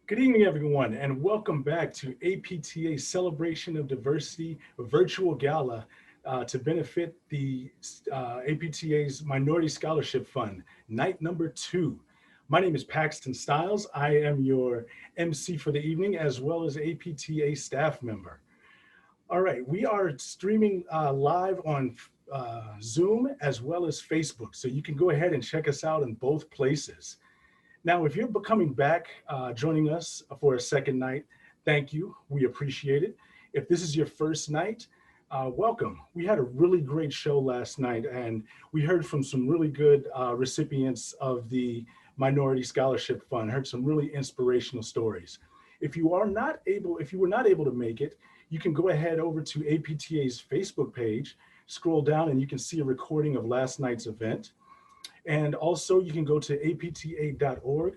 Good evening, everyone, and welcome back to APTA Celebration of Diversity Virtual Gala to benefit the APTA's Minority Scholarship Fund, night number 2. My name is Paxton Stiles. I am your MC for the evening, as well as APTA staff member. All right, we are streaming live on Zoom as well as Facebook, so you can go ahead and check us out in both places. Now, if you're coming back, joining us for a second night, thank you. We appreciate it. If this is your first night, welcome. We had a really great show last night, and we heard from some really good recipients of the Minority Scholarship Fund, heard some really inspirational stories. If you were not able to make it, you can go ahead over to APTA's Facebook page, scroll down, and you can see a recording of last night's event. And also you can go to apta.org.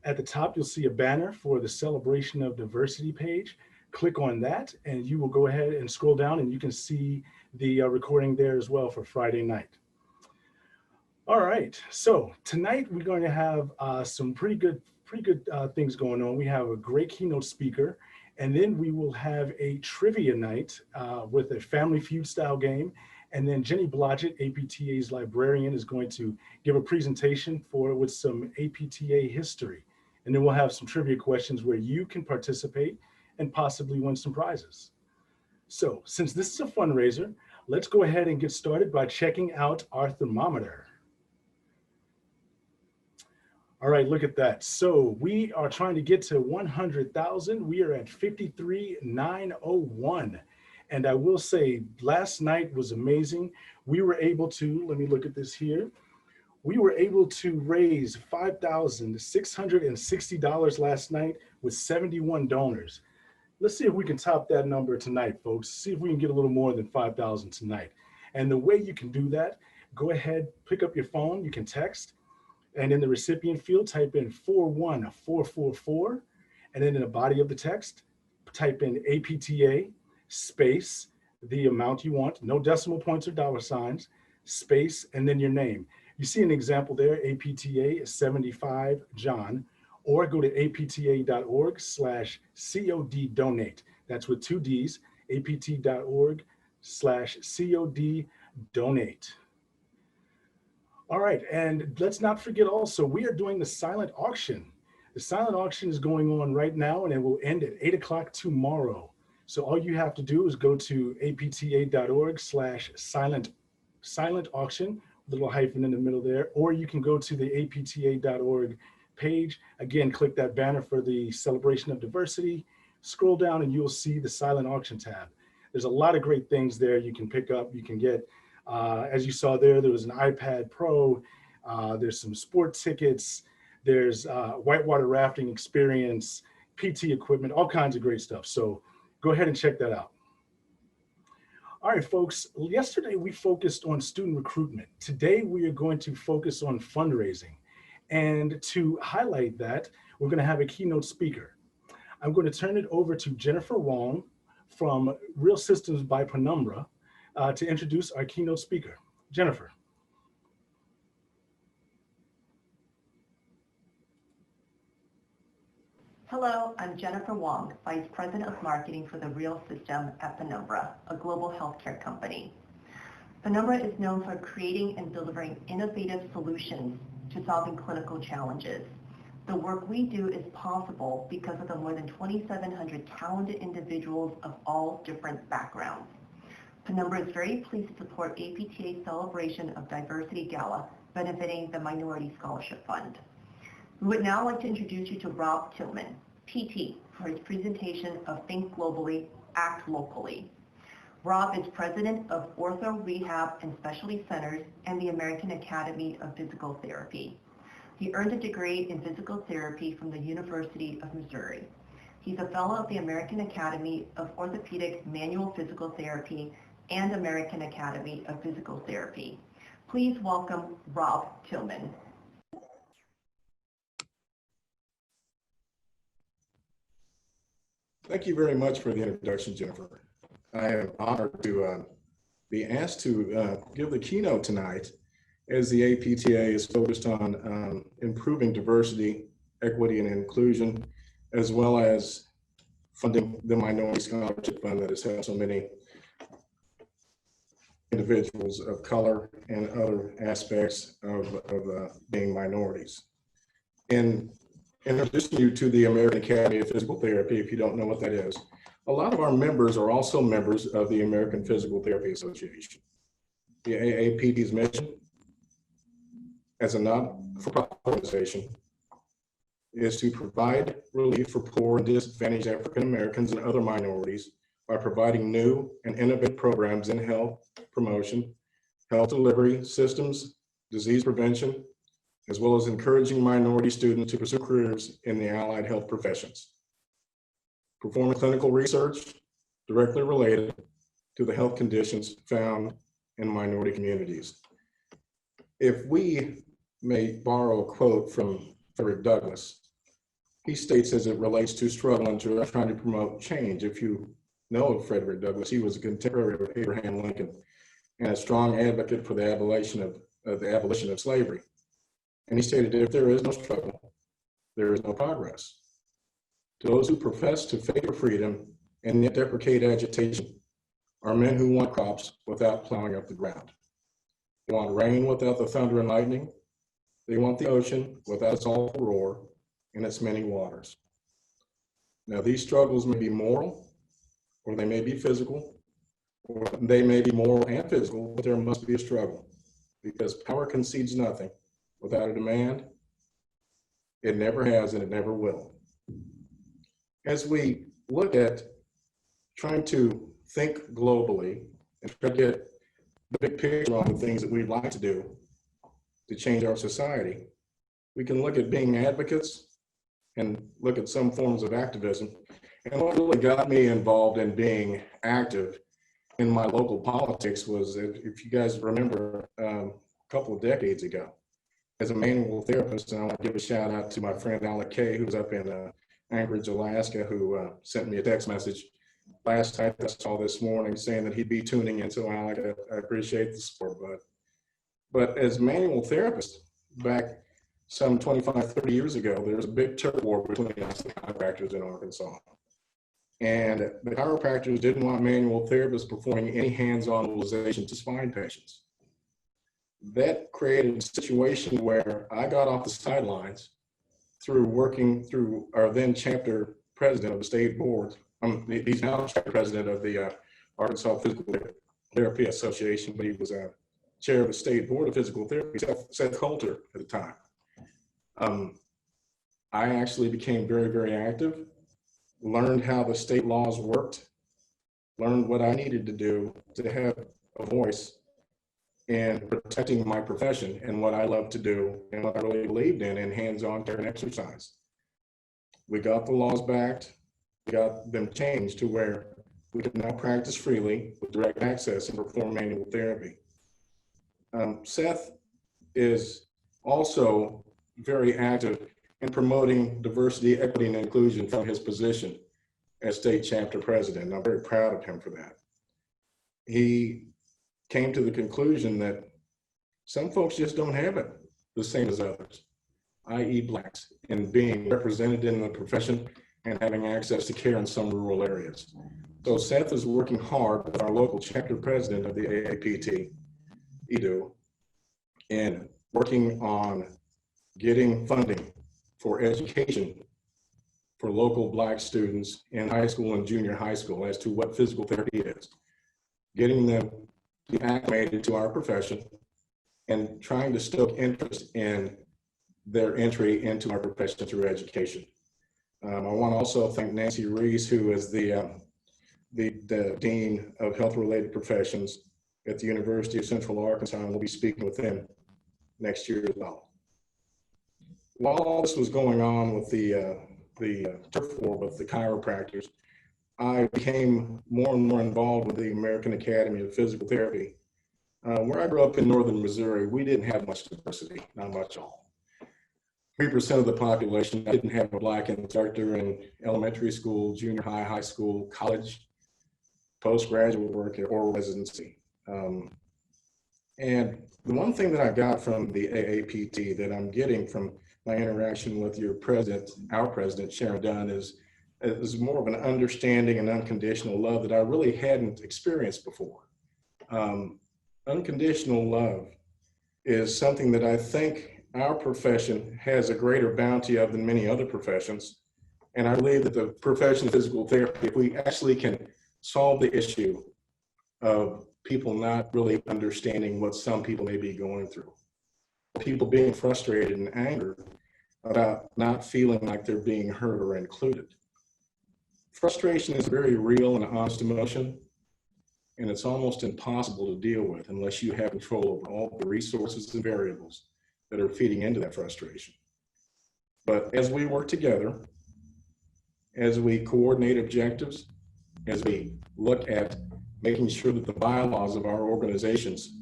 At the top, you'll see a banner for the Celebration of Diversity page. Click on that and you will go ahead and scroll down and you can see the recording there as well for Friday night. All right, so tonight we're going to have some pretty good things going on. We have a great keynote speaker, and then we will have a trivia night with a Family Feud style game. And then Jenny Blodgett, APTA's librarian, is going to give a presentation with some APTA history. And then we'll have some trivia questions where you can participate and possibly win some prizes. So since this is a fundraiser, let's go ahead and get started by checking out our thermometer. All right, look at that. So we are trying to get to 100,000. We are at 53,901. And I will say, last night was amazing. We were able to, let me look at this here. We were able to raise $5,660 last night with 71 donors. Let's see if we can top that number tonight, folks. See if we can get a little more than 5,000 tonight. And the way you can do that, go ahead, pick up your phone, you can text, and in the recipient field, type in 41444, and then in the body of the text, type in APTA, space, the amount you want, no decimal points or dollar signs, space, and then your name. You see an example there, APTA 75 John, or go to apta.org/COD donate. That's with 2 Ds, apt.org/COD donate. All right, and let's not forget also, we are doing the silent auction. The silent auction is going on right now, and it will end at 8 o'clock tomorrow. So all you have to do is go to apta.org/silent auction, little hyphen in the middle there, or you can go to the apta.org page. Again, click that banner for the Celebration of Diversity, scroll down and you'll see the silent auction tab. There's a lot of great things there you can pick up. You can get, as you saw there was an iPad Pro, there's some sport tickets, there's whitewater rafting experience, PT equipment, all kinds of great stuff. So go ahead and check that out. All right, folks, yesterday we focused on student recruitment. Today we are going to focus on fundraising. And to highlight that, we're gonna have a keynote speaker. I'm gonna turn it over to Jennifer Wong from Real Systems by Penumbra to introduce our keynote speaker. Jennifer. Hello, I'm Jennifer Wong, Vice President of Marketing for the Real System at Penumbra, a global healthcare company. Penumbra is known for creating and delivering innovative solutions to solving clinical challenges. The work we do is possible because of the more than 2,700 talented individuals of all different backgrounds. Penumbra is very pleased to support APTA's Celebration of Diversity Gala, benefiting the Minority Scholarship Fund. We would now like to introduce you to Rob Tillman, PT, for his presentation of Think Globally, Act Locally. Rob is president of Ortho Rehab and Specialty Centers and the American Academy of Physical Therapy. He earned a degree in physical therapy from the University of Missouri. He's a fellow of the American Academy of Orthopedic Manual Physical Therapy and American Academy of Physical Therapy. Please welcome Rob Tillman. Thank you very much for the introduction, Jennifer. I am honored to be asked to give the keynote tonight as the APTA is focused on improving diversity, equity, and inclusion as well as funding the Minority Scholarship Fund that has helped so many individuals of color and other aspects of being minorities. In introducing you to the American Academy of Physical Therapy, if you don't know what that is, a lot of our members are also members of the American Physical Therapy Association. The AAPT's mission as a not-for-profit organization is to provide relief for poor and disadvantaged African Americans and other minorities by providing new and innovative programs in health promotion, health delivery systems, disease prevention, as well as encouraging minority students to pursue careers in the allied health professions. Performing clinical research directly related to the health conditions found in minority communities. If we may borrow a quote from Frederick Douglass, he states as it relates to struggle and trying to promote change. If you know of Frederick Douglass, he was a contemporary of Abraham Lincoln and a strong advocate for the abolition of slavery. And he stated, if there is no struggle, there is no progress. To those who profess to favor freedom and yet deprecate agitation are men who want crops without plowing up the ground. They want rain without the thunder and lightning. They want the ocean without its awful roar and its many waters. Now, these struggles may be moral, or they may be physical, or they may be moral and physical, but there must be a struggle, because power concedes nothing without a demand. It never has and it never will. As we look at trying to think globally and try to get the big picture on the things that we'd like to do to change our society, we can look at being advocates and look at some forms of activism. And what really got me involved in being active in my local politics was, if you guys remember, a couple of decades ago, as a manual therapist, and I want to give a shout out to my friend Alec Kay, who's up in Anchorage, Alaska, who sent me a text message last night I saw this morning saying that he'd be tuning in. So Alec, I appreciate the support, but as manual therapist back some 25, 30 years ago, there was a big turf war between us and the chiropractors in Arkansas. And the chiropractors didn't want manual therapists performing any hands-on mobilization to spine patients. That created a situation where I got off the sidelines through working through our then chapter president of the state board. He's now chapter president of the Arkansas Physical Therapy Association, but he was chair of the state board of physical therapy, Seth Coulter at the time. I actually became very, very active, learned how the state laws worked, learned what I needed to do to have a voice in protecting my profession and what I love to do and what I really believed in hands-on care and exercise. We got the laws backed, we got them changed to where we can now practice freely with direct access and perform manual therapy. Seth is also very active in promoting diversity, equity, and inclusion from his position as state chapter president. I'm very proud of him for that. He came to the conclusion that some folks just don't have it the same as others, i.e. Blacks, in being represented in the profession and having access to care in some rural areas. So Seth is working hard with our local chapter president of the AAPT, Edu, and working on getting funding for education for local Black students in high school and junior high school as to what physical therapy is, getting them to be acclimated to our profession and trying to stoke interest in their entry into our profession through education. I want to also thank Nancy Reese, who is the Dean of Health-Related Professions at the University of Central Arkansas, and we'll be speaking with them next year as well. While all this was going on with the turf war with the chiropractors, I became more and more involved with the American Academy of Physical Therapy. Where I grew up in northern Missouri, we didn't have much diversity, not much at all. 3% of the population didn't have a Black instructor in elementary school, junior high, high school, college, postgraduate work, or residency. And the one thing that I got from the AAPT that I'm getting from my interaction with your president, our president, Sharon Dunn, is more of an understanding and unconditional love that I really hadn't experienced before. Unconditional love is something that I think our profession has a greater bounty of than many other professions. And I believe that the profession of physical therapy, if we actually can solve the issue of people not really understanding what some people may be going through, people being frustrated and angered about not feeling like they're being heard or included. Frustration is a very real and honest emotion, and it's almost impossible to deal with unless you have control over all the resources and variables that are feeding into that frustration. But as we work together, as we coordinate objectives, as we look at making sure that the bylaws of our organizations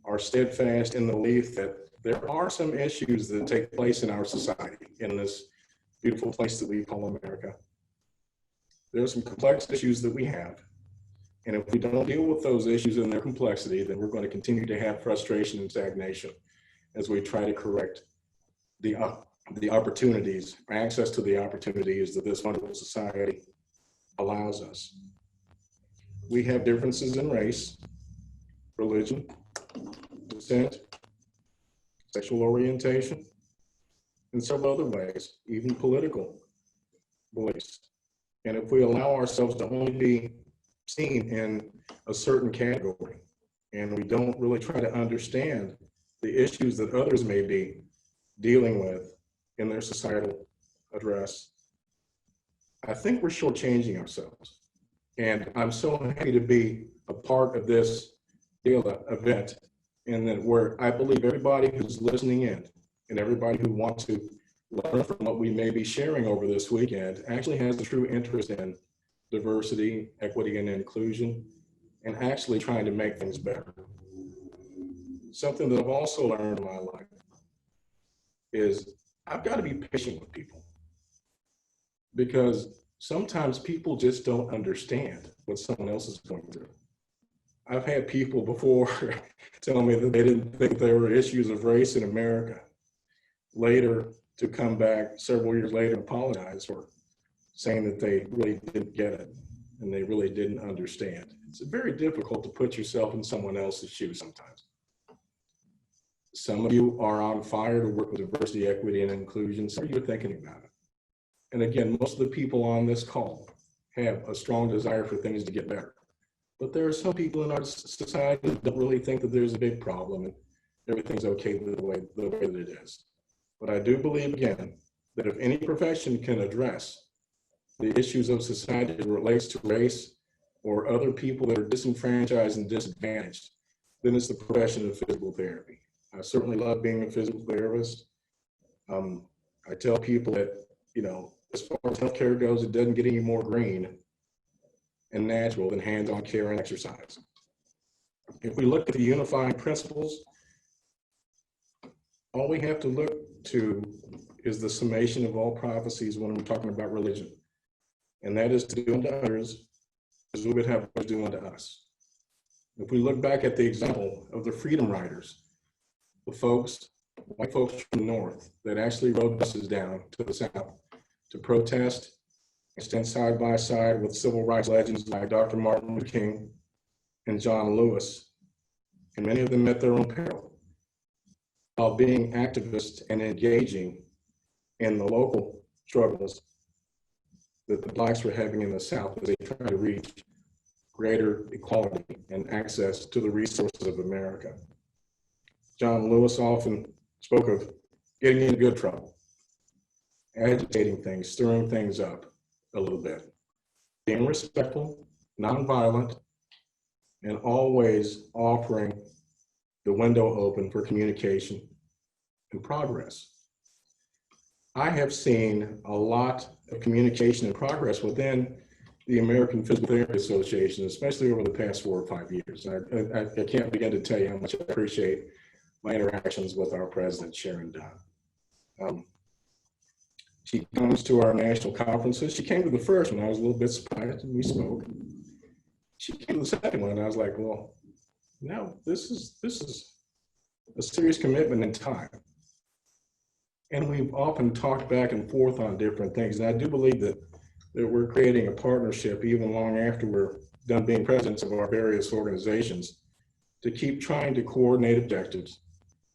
are steadfast in the belief that there are some issues that take place in our society, in this beautiful place that we call America. There are some complex issues that we have. And if we don't deal with those issues in their complexity, then we're going to continue to have frustration and stagnation as we try to correct the opportunities, access to the opportunities that this wonderful society allows us. We have differences in race, religion, descent, sexual orientation, and several other ways, even political beliefs. And if we allow ourselves to only be seen in a certain category, and we don't really try to understand the issues that others may be dealing with in their societal address, I think we're shortchanging ourselves. And I'm so happy to be a part of this Gala event, and that where I believe everybody who's listening in and everybody who wants to learn from what we may be sharing over this weekend actually has a true interest in diversity, equity, and inclusion, and actually trying to make things better. Something that I've also learned in my life is I've got to be patient with people, because sometimes people just don't understand what someone else is going through. I've had people before tell me that they didn't think there were issues of race in America, later to come back several years later and apologize for saying that they really didn't get it and they really didn't understand. It's very difficult to put yourself in someone else's shoes sometimes. Some of you are on fire to work with diversity, equity, and inclusion. Some of you are thinking about it. And again, most of the people on this call have a strong desire for things to get better. But there are some people in our society that don't really think that there's a big problem and everything's okay the way that it is. But I do believe, again, that if any profession can address the issues of society that relates to race or other people that are disenfranchised and disadvantaged, then it's the profession of physical therapy. I certainly love being a physical therapist. I tell people that, as far as healthcare goes, it doesn't get any more green and natural than hands-on care and exercise. If we look at the unifying principles, all we have to look to is the summation of all prophecies when we're talking about religion. And that is to do unto others as we would have others do unto us. If we look back at the example of the Freedom Riders, the folks, white folks from the North, that actually rode buses down to the South to protest and stand side by side with civil rights legends like Dr. Martin Luther King and John Lewis, and many of them met their own peril while being activists and engaging in the local struggles that the Blacks were having in the South as they tried to reach greater equality and access to the resources of America. John Lewis often spoke of getting in good trouble, agitating things, stirring things up a little bit, being respectful, nonviolent, and always offering the window open for communication and progress. I have seen a lot of communication and progress within the American Physical Therapy Association, especially over the past 4 or 5 years. I can't begin to tell you how much I appreciate my interactions with our president, Sharon Dunn. She comes to our national conferences. She came to the first one. I was a little bit surprised, and we spoke. She came to the second one, and I was like, well, no, this is a serious commitment in time. And we've often talked back and forth on different things. And I do believe that we're creating a partnership even long after we're done being presidents of our various organizations to keep trying to coordinate objectives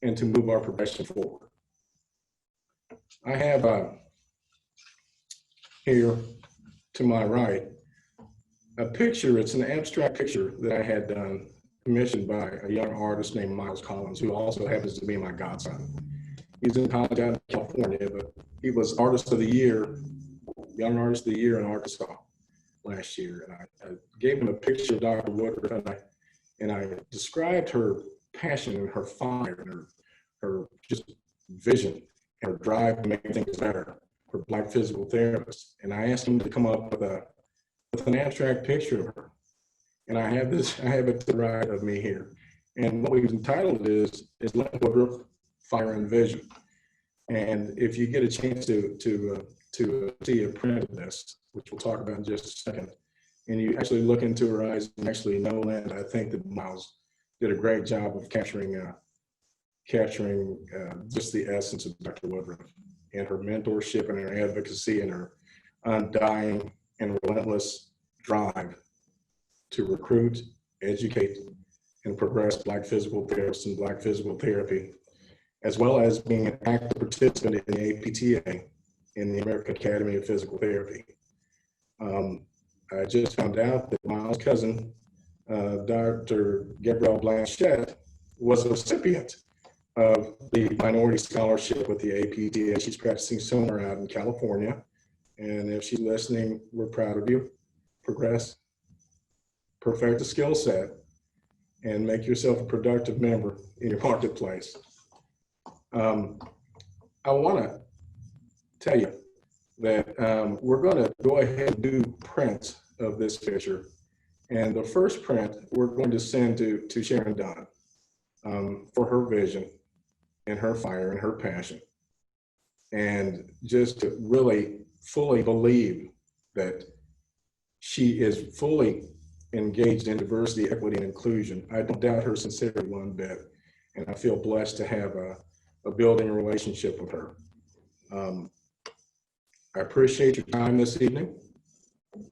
and to move our profession forward. I have here to my right a picture. It's an abstract picture that I had done, commissioned by a young artist named Miles Collins, who also happens to be my godson. He's in college out in California, but he was Artist of the Year, Young Artist of the Year in Arkansas last year. And I gave him a picture of Dr. Woodruff, and I described her passion and her fire and her just vision and her drive to make things better for Black physical therapists. And I asked him to come up with an abstract picture of her. And I have it to the right of me here. And what we've entitled it is Lynn Woodruff, Fire and Vision. And if you get a chance to see a print of this, which we'll talk about in just a second, and you actually look into her eyes and actually know Lynn, I think that Miles did a great job of capturing just the essence of Dr. Woodruff and her mentorship and her advocacy and her undying and relentless drive to recruit, educate, and progress Black physical therapists and Black physical therapy, as well as being an active participant in the APTA, in the American Academy of Physical Therapy. I just found out that Miles' cousin, Dr. Gabrielle Blanchette, was a recipient of the minority scholarship with the APTA. She's practicing somewhere out in California. And if she's listening, we're proud of you. Progress, perfect the skill set, and make yourself a productive member in your marketplace. I want to tell you that we're going to go ahead and do prints of this picture. And the first print we're going to send to Sharon Dunn for her vision and her fire and her passion. And just to really fully believe that she is fully engaged in diversity, equity, and inclusion. I don't doubt her sincerity one bit. And I feel blessed to have a building relationship with her. I appreciate your time this evening.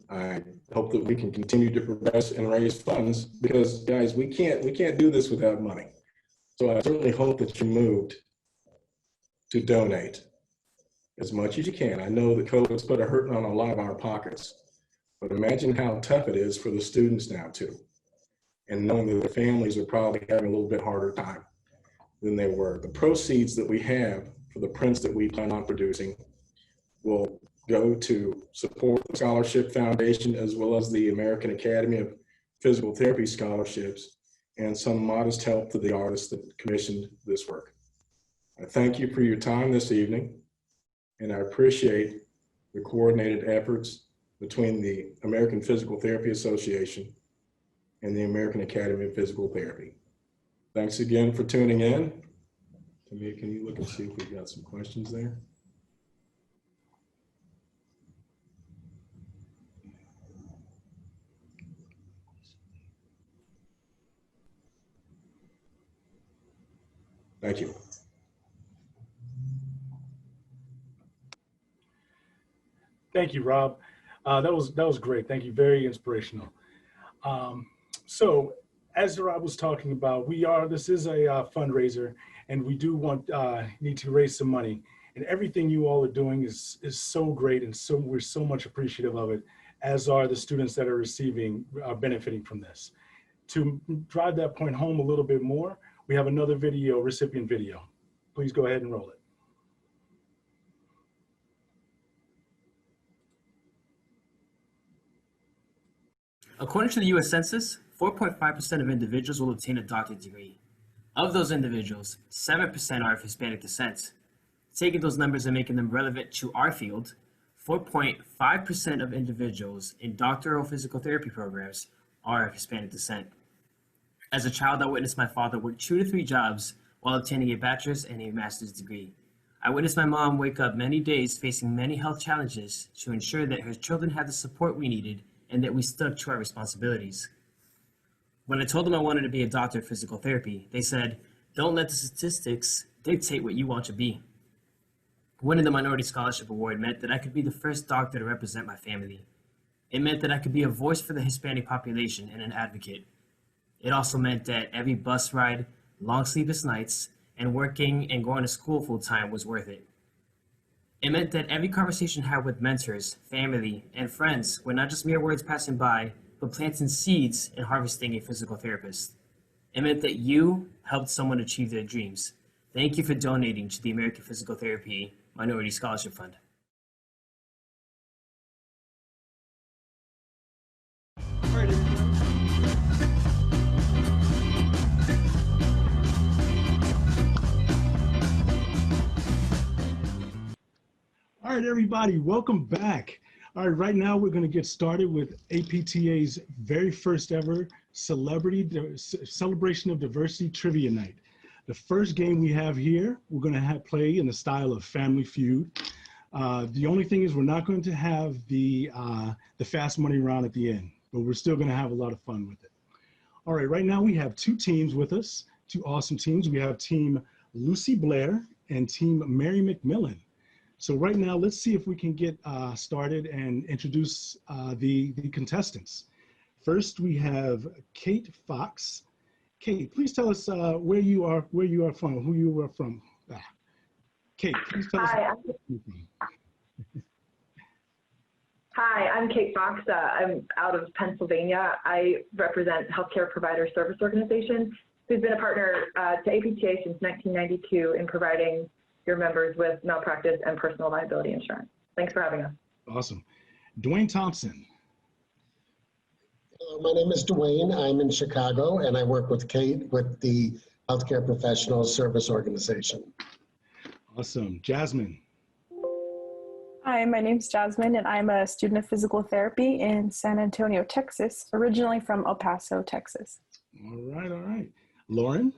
I hope that we can continue to progress and raise funds because, guys, we can't do this without money. So I certainly hope that you're moved to donate as much as you can. I know that COVID's put a hurt on a lot of our pockets, but imagine how tough it is for the students now too. And knowing that their families are probably having a little bit harder time than they were. The proceeds that we have for the prints that we plan on producing will go to support the Scholarship Foundation as well as the American Academy of Physical Therapy scholarships and some modest help to the artists that commissioned this work. I thank you for your time this evening, and I appreciate the coordinated efforts between the American Physical Therapy Association and the American Academy of Physical Therapy. Thanks again for tuning in. Tamia, can you look and see if we've got some questions there? Thank you. Thank you, Rob. That was great. Thank you. Very inspirational. So as Rob was talking about, this is a fundraiser, and we do need to raise some money. And everything you all are doing is so great, and we're so much appreciative of it, as are the students that are benefiting from this. To drive that point home a little bit more, we have another recipient video. Please go ahead and roll it. According to the U.S. Census, 4.5% of individuals will obtain a doctorate degree. Of those individuals, 7% are of Hispanic descent. Taking those numbers and making them relevant to our field, 4.5% of individuals in doctoral physical therapy programs are of Hispanic descent. As a child, I witnessed my father work 2 to 3 jobs while obtaining a bachelor's and a master's degree. I witnessed my mom wake up many days facing many health challenges to ensure that her children had the support we needed and that we stuck to our responsibilities. When I told them I wanted to be a doctor of physical therapy, they said, Don't let the statistics dictate what you want to be. Winning the Minority Scholarship Award meant that I could be the first doctor to represent my family. It meant that I could be a voice for the Hispanic population and an advocate. It also meant that every bus ride, long sleepless nights, and working and going to school full time was worth it. It meant that every conversation had with mentors, family, and friends were not just mere words passing by, but planting seeds and harvesting a physical therapist. It meant that you helped someone achieve their dreams. Thank you for donating to the American Physical Therapy Minority Scholarship Fund. All right, everybody, welcome back. All right, right now we're going to get started with APTA's very first ever Celebration of Diversity Trivia Night. The first game we have here, we're going to play in the style of Family Feud. The only thing is we're not going to have the fast money round at the end, but we're still going to have a lot of fun with it. All right, right now we have two teams with us, two awesome teams. We have Team Lucy Blair and Team Mary McMillan. So right now, let's see if we can get started and introduce the contestants. First, we have Kate Fox. Kate, please tell us where you are from, who you are from. Kate, please tell us. Hi, I'm Kate Fox. I'm out of Pennsylvania. I represent Healthcare Provider Service Organization, who's been a partner to APTA since 1992 in providing your members with malpractice and personal liability insurance. Thanks for having us. Awesome. Dwayne Thompson. Hello, my name is Dwayne. I'm in Chicago, and I work with Kate with the Healthcare Professional Service Organization. Awesome. Jasmine. Hi, my name's Jasmine, and I'm a student of physical therapy in San Antonio, Texas, originally from El Paso, Texas. All right, all right. Lauren.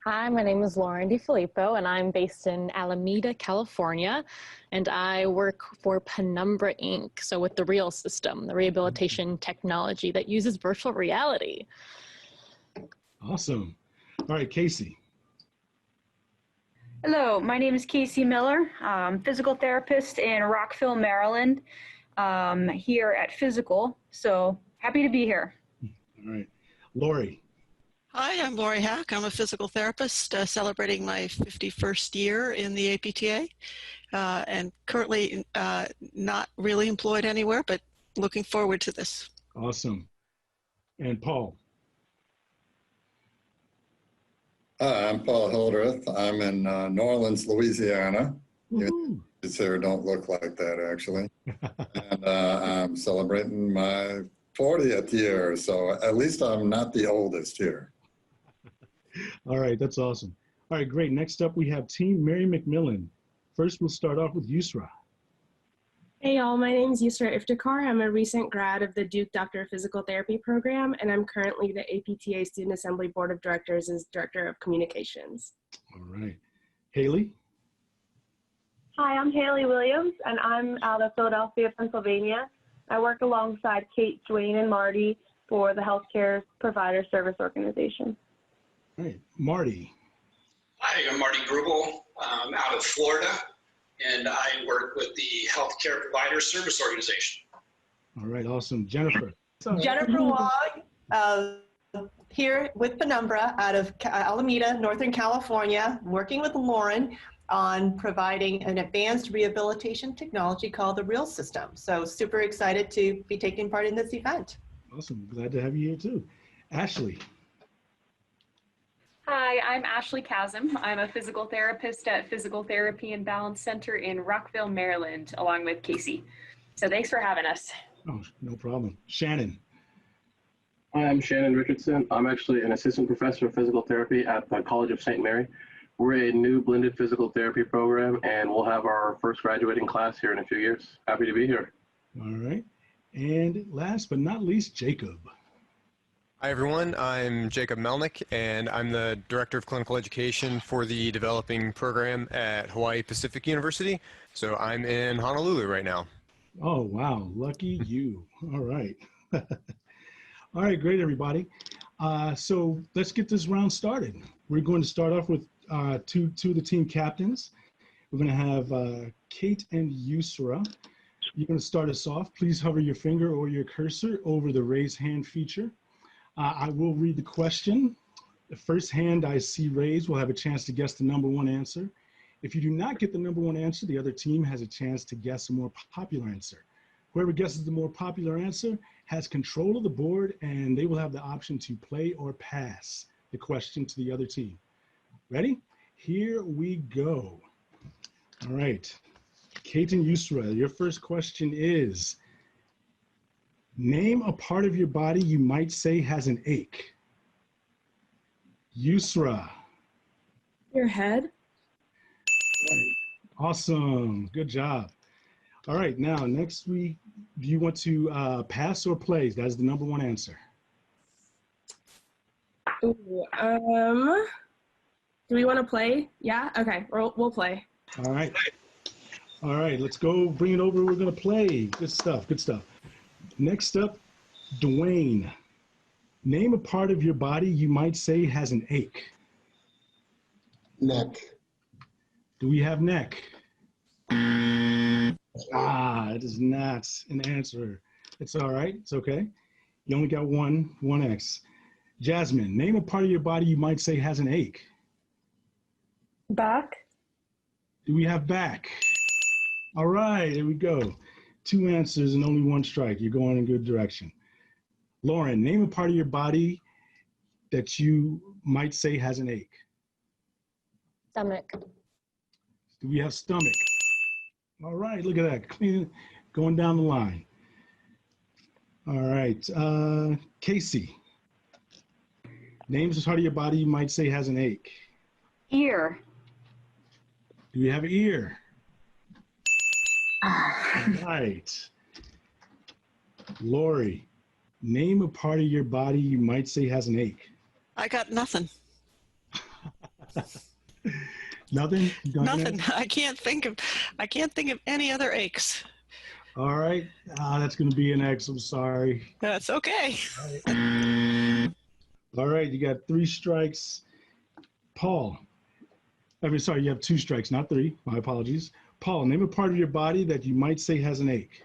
Hi, my name is Lauren DiFilippo, and I'm based in Alameda, California, and I work for Penumbra Inc., so with the REAL system, the rehabilitation technology that uses virtual reality. Awesome. All right, Casey. Hello, my name is Casey Miller. I'm physical therapist in Rockville, Maryland, here at Physical, so happy to be here. All right. Lori. Hi, I'm Lori Hack. I'm a physical therapist celebrating my 51st year in the APTA and currently not really employed anywhere, but looking forward to this. Awesome. And Paul. Hi, I'm Paul Hildreth. I'm in New Orleans, Louisiana. You here don't look like that, actually. And I'm celebrating my 40th year, so at least I'm not the oldest here. All right, that's awesome. All right, great. Next up, we have Team Mary McMillan. First, we'll start off with Yusra. Hey y'all, my name is Yusra Iftikhar. I'm a recent grad of the Duke Doctor of Physical Therapy program, and I'm currently the APTA Student Assembly Board of Directors as Director of Communications. All right. Haley? Hi, I'm Haley Williams, and I'm out of Philadelphia, Pennsylvania. I work alongside Kate, Dwayne, and Marty for the Healthcare Provider Service Organization. All right, Marty. Hi, I'm Marty Grubel. I'm out of Florida, and I work with the Healthcare Provider Service Organization. All right, awesome. Jennifer. Jennifer Wong, here with Penumbra out of Alameda, Northern California, working with Lauren on providing an advanced rehabilitation technology called the REAL system. So super excited to be taking part in this event. Awesome, glad to have you here too. Ashley. Hi, I'm Ashley Chasm. I'm a physical therapist at Physical Therapy and Balance Center in Rockville, Maryland, along with Casey. So thanks for having us. Oh, no problem. Shannon. Hi, I'm Shannon Richardson. I'm actually an assistant professor of physical therapy at the College of St. Mary. We're a new blended physical therapy program, and we'll have our first graduating class here in a few years. Happy to be here. All right. And last but not least, Jacob. Hi everyone, I'm Jacob Melnick, and I'm the Director of Clinical Education for the developing program at Hawaii Pacific University. So I'm in Honolulu right now. Oh, wow, lucky you. All right. All right, great everybody. So let's get this round started. we're going to start off with two of the team captains. We're going to have Kate and Yusra. You're going to start us off. Please hover your finger or your cursor over the raise hand feature. I will read the question. The first hand I see raised will have a chance to guess the number one answer. If you do not get the number one answer, the other team has a chance to guess a more popular answer. Whoever guesses the more popular answer has control of the board, and they will have the option to play or pass the question to the other team. Ready? Here we go. All right. Kate and Yusra, your first question is, name a part of your body you might say has an ache. Yusra. Your head. Awesome. Good job. All right. Now, next do you want to pass or play? That's the number one answer. Ooh, do we want to play? Yeah? Okay. We'll play. All right. All right. Let's go. Bring it over. We're going to play. Good stuff. Good stuff. Next up, Dwayne. Name a part of your body you might say has an ache. Neck. Do we have neck? It is not an answer. It's all right. It's okay. You only got one X. Jasmine, name a part of your body you might say has an ache. Back. Do we have back? All right, there we go. 2 answers and only 1 strike. You're going in a good direction. Lauren, name a part of your body that you might say has an ache. Stomach. Do we have stomach? All right, look at that. Clean, going down the line. All right, Casey. Name a part of your body you might say has an ache. Ear. Do we have an ear? All right. Lori, name a part of your body you might say has an ache. I got nothing. Nothing? Nothing. I can't think of any other aches. All right. That's going to be an X. I'm sorry. That's okay. All right. You got 3 strikes. Paul. Sorry, you have 2 strikes, not 3. My apologies. Paul, name a part of your body that you might say has an ache.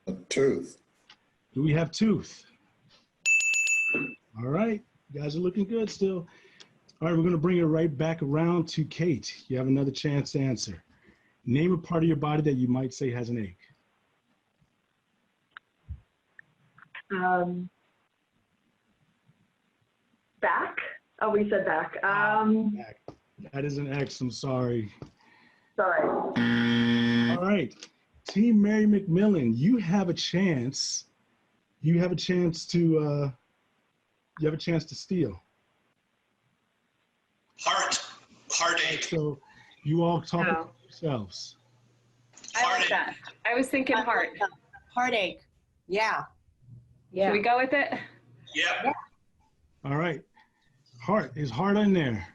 A tooth. Do we have tooth? All right. You guys are looking good still. All right, we're going to bring it right back around to Kate. You have another chance to answer. Name a part of your body that you might say has an ache. Back? Oh, we said back. Back. That is an X. I'm sorry. Sorry. All right. Team Mary McMillan, you have a chance. You have a chance to steal. Heartache. So you all talk about yourselves. I like that. I was thinking heart. Heartache. Yeah. Should we go with it? Yeah. All right. Heart. Is heart in there?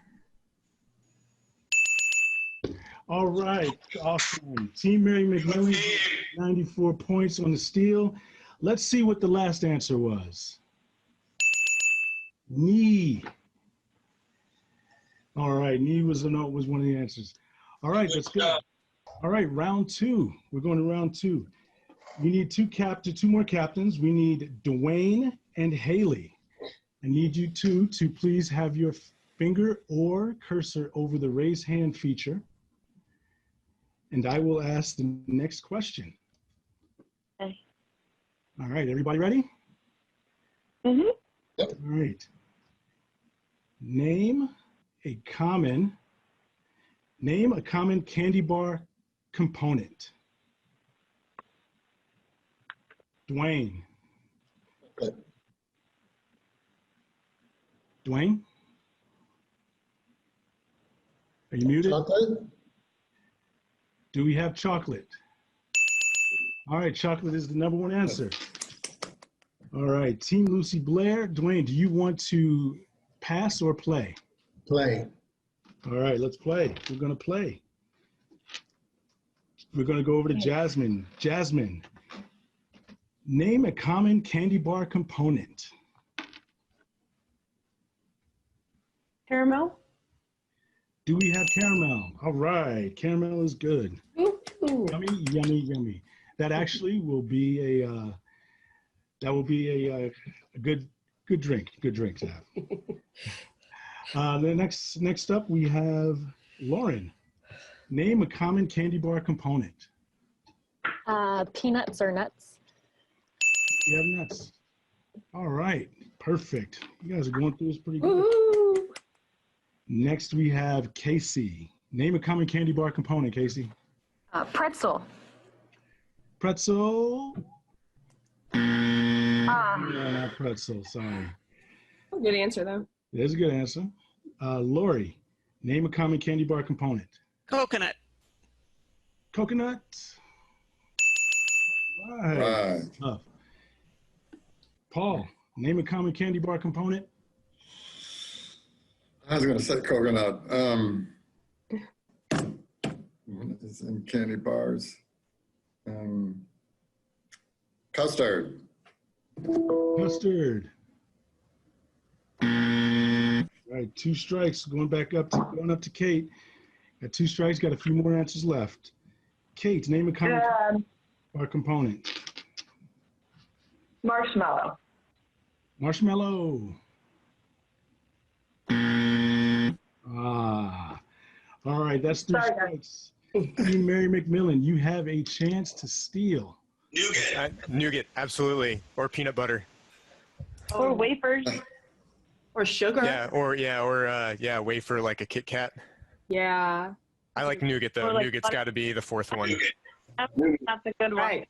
All right. Awesome. Team Mary McMillan, 94 points on the steal. Let's see what the last answer was. Knee. All right. Knee was one of the answers. All right. Let's go. All right. Round 2. We're going to round 2. We need 2 more captains. We need Dwayne and Haley. I need you two to please have your finger or cursor over the raise hand feature. And I will ask the next question. Okay. All right, everybody ready? Mm-hmm. All right. Name a common candy bar component. Dwayne. Dwayne? Are you muted? Chocolate? Do we have chocolate? All right, chocolate is the number 1 answer. All right, Team Lucy Blair. Dwayne, do you want to pass or play? Play. All right, let's play. We're going to play. We're going to go over to Jasmine. Jasmine, name a common candy bar component. Caramel. Do we have caramel? All right, caramel is good. Yummy, yummy, yummy. That actually will be a good drink. Good drink to have. The next up we have Lauren. Name a common candy bar component. Peanuts or nuts. You have nuts. All right, perfect. You guys are going through this pretty good. Woo! Next we have Casey. Name a common candy bar component, Casey. Pretzel. Pretzel. Ah. No, not pretzel, sorry. Good answer, though. There's a good answer. Lori, name a common candy bar component. Coconut. Coconut. Right. Tough. Paul, name a common candy bar component. I was going to say coconut. What is in candy bars? Custard. Custard. All right, 2 strikes. Going up to Kate. Got 2 strikes. Got a few more answers left. Kate, name a common bar component. Marshmallow. Marshmallow. All right, that's 3 strikes. Team Mary McMillan, you have a chance to steal. Nougat, absolutely, or peanut butter. Or wafers. Or sugar. Yeah, wafer like a Kit Kat. Yeah. I like nougat though. Like Nougat's got to be the 4th one. That's a good one. Right.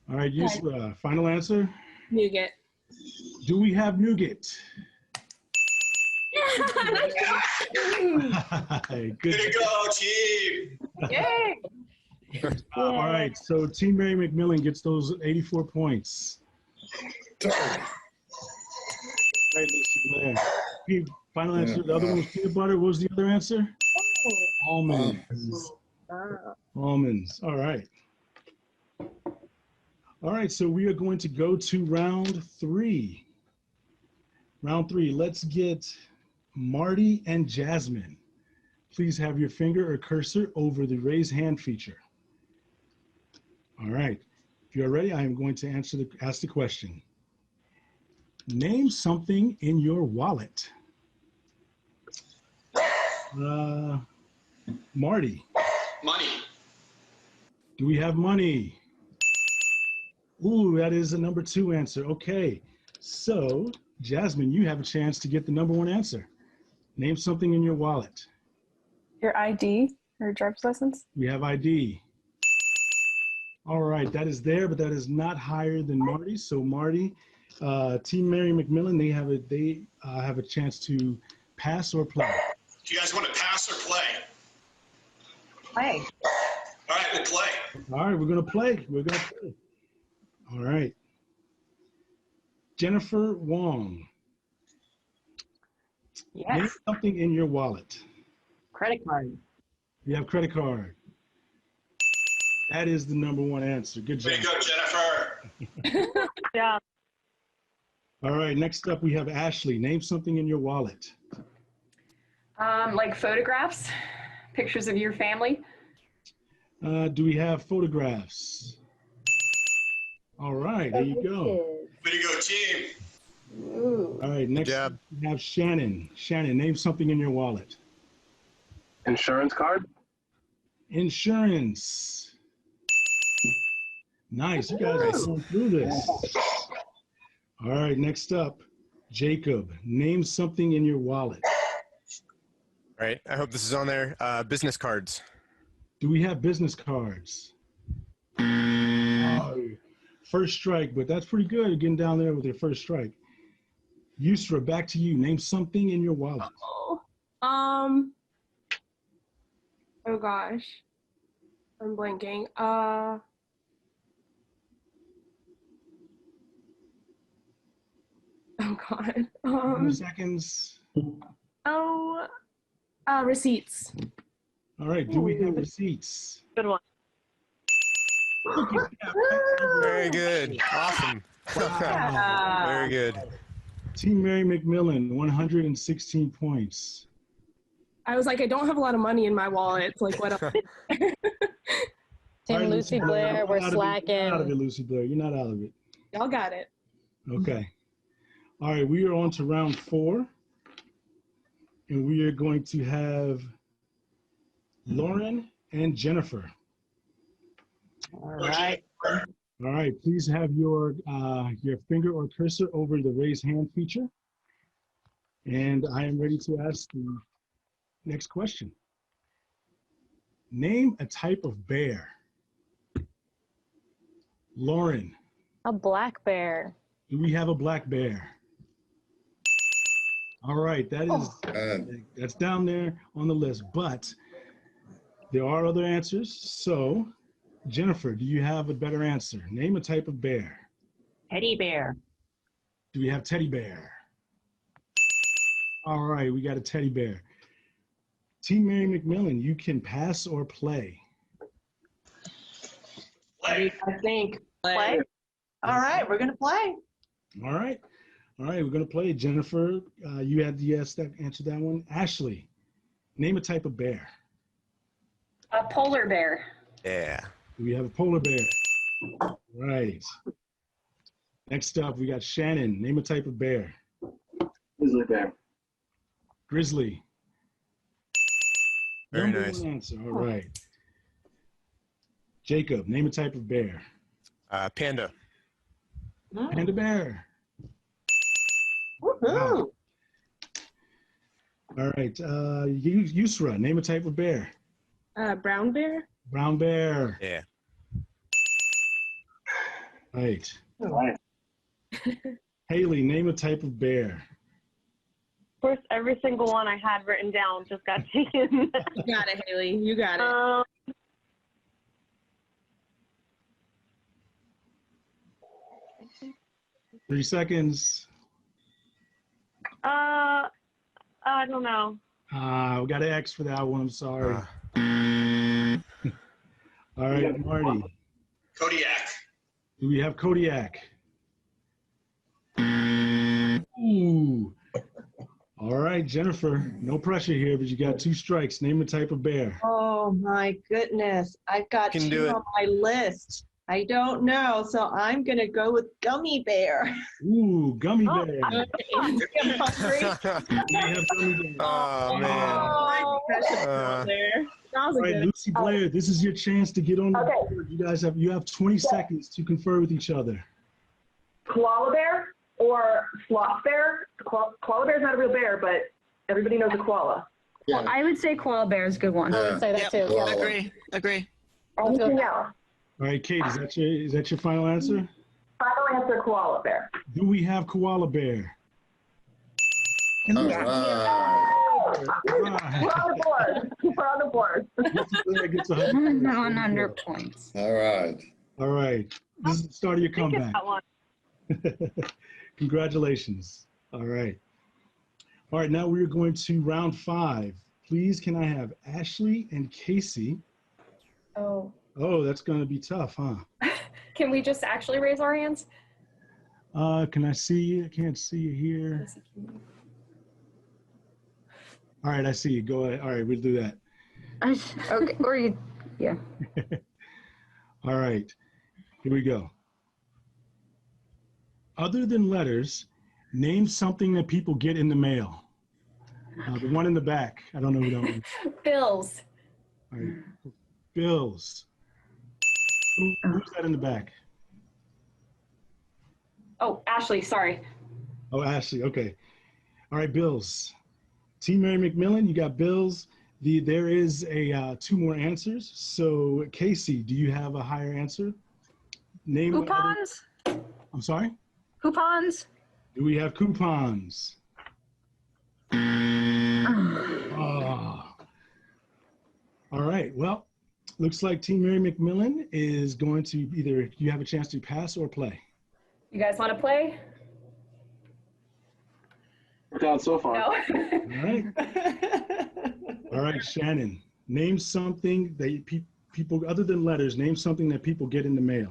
All right, Yusra, final answer. Nougat. Do we have nougat? Good to go, team. Yay. All right, so Team Mary McMillan gets those 84 points. Right, Mr. Blair. Final answer. The other one was peanut butter. What was the other answer? Almonds. Almonds. All right. All right, so we are going to go to round 3. Round 3. Let's get Marty and Jasmine. Please have your finger or cursor over the raise hand feature. All right. If you're ready, I am going to ask the question. Name something in your wallet. Marty. Money. Do we have money? Ooh, that is a number 2 answer. Okay. So, Jasmine, you have a chance to get the number 1 answer. Name something in your wallet. Your ID or driver's license? We have ID. All right, that is there, but that is not higher than Marty. So Marty, Team Mary McMillan, they have a chance to pass or play. Do you guys want to pass or play? Play. All right, we'll play. All right, we're gonna play. All right. Jennifer Wong. Yes. Name something in your wallet. Credit card. You have credit card. That is the number 1 answer. Good job. Way to go, Jennifer. Yeah. All right, next up we have Ashley. Name something in your wallet. Like photographs, pictures of your family. Do we have photographs? All right, there you go. Way to go, team. All right, next up we have Shannon. Shannon, name something in your wallet. Insurance card. Insurance. Nice, you guys are going through this. All right, next up, Jacob. Name something in your wallet. All right, I hope this is on there. Business cards. Do we have business cards? Oh, first strike, but that's pretty good getting down there with your first strike. Yusra, back to you. Name something in your wallet. Oh gosh. I'm blanking. Oh God. 2 seconds. Receipts. All right. Do we have receipts? Good one. Very good. Awesome. Very good. Team Mary McMillan, 116 points. I was like, I don't have a lot of money in my wallet. It's like, what else? Team All right, Lucy Blair, you're we're out of it. You're out of it, slacking. Lucy Blair. You're not out of it. Y'all got it. Okay. All right, we are on to round 4. And we are going to have Lauren and Jennifer. All right. All right, please have your finger or cursor over the raise hand feature. And I am ready to ask the next question. Name a type of bear. Lauren. A black bear. Do we have a black bear? All right, that's down there on the list, but there are other answers. So, Jennifer, do you have a better answer? Name a type of bear. Teddy bear. Do we have teddy bear? All right, we got a teddy bear. Team Mary McMillan, you can pass or play. I think. Play. All right, we're gonna play. All right, we're gonna play. Jennifer, you had to answer that one. Ashley, name a type of bear. A polar bear. Yeah. We have a polar bear. Right. Next up, we got Shannon. Name a type of bear. Grizzly bear. Grizzly. Very Number nice. one answer. All right. Jacob, name a type of bear. Panda. Panda bear. Woohoo! Wow. All right. Yusra, name a type of bear. Brown bear. Brown bear. Yeah. Right. Right. Haley, name a type of bear. Of course, every single one I had written down just got taken. You got it, Haley. You got it. 3 seconds. I don't know. We got an X for that one. I'm sorry. All right, Marty. Kodiak. Do we have Kodiak? Ooh. All right, Jennifer. No pressure here, but you got 2 strikes. Name a type of bear. Oh my goodness. I've got Can 2 do it. on my list. I don't know, so I'm gonna go with gummy bear. Ooh, gummy Oh, bear. I'm hungry. We have gummy bear. Oh, man. That was All a right, good. Lucy Blair, this is your chance to get on the board. You have 20 seconds to confer with each other. Koala bear or sloth bear? Koala bear is not a real bear, but everybody knows a koala. Well, I would say koala bear is a good one. I would say that too. Yeah. Agree. Anything else? All right, Kate, is that your final answer? Final answer, koala bear. Do we have koala bear? All right. We're on the board. We're on the board. Lucy Blair gets 100 points. 100 points. All right. All right. This is the start of your I think comeback. it's that one. Congratulations. All right. All right, now we're going to round 5. Please, can I have Ashley and Casey? Oh, Oh, that's going to be tough, huh? can we just actually raise our hands? Can I see you? I can't see you here. All right, I see you. Go ahead. All right, we'll do that. Okay, or you, yeah. All right, here we go. Other than letters, name something that people get in the mail. The one in the back. I don't know who that one is. Bills. All right. Bills. Who's that in the back? Oh, Ashley, sorry. Oh, Ashley. Okay. All right, bills. Team Mary McMillan, you got bills. There is a 2 more answers. So, Casey, do you have a higher answer? Name. Coupons? I'm sorry? Coupons? Do we have coupons? Oh. All right. Well, looks like Team Mary McMillan is going to either you have a chance to pass or play. You guys want to play? Worked out so far. No. All right. All right, Shannon. Name something that people, other than letters, name something that people get in the mail.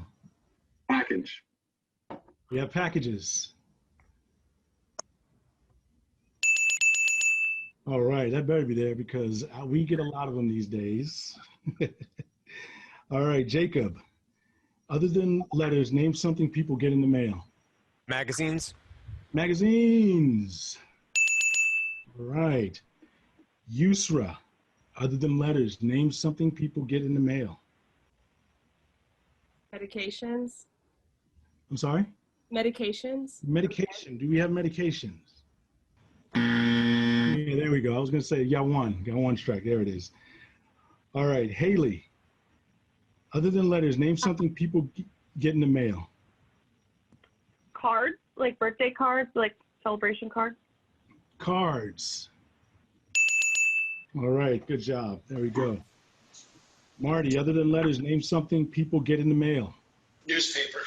Package. We have packages. All right, that better be there because we get a lot of them these days. All right, Jacob. Other than letters, name something people get in the mail. Magazines. Magazines. All right. Yusra. Other than letters, name something people get in the mail. Medications. I'm sorry? Medications. Medication. Do we have medications? Yeah, there we go. I was going to say, got one strike. There it is. All right, Haley. Other than letters, name something people get in the mail. Cards, like birthday cards, like celebration cards. Cards. All right, good job. There we go. Marty, other than letters, name something people get in the mail. Newspaper.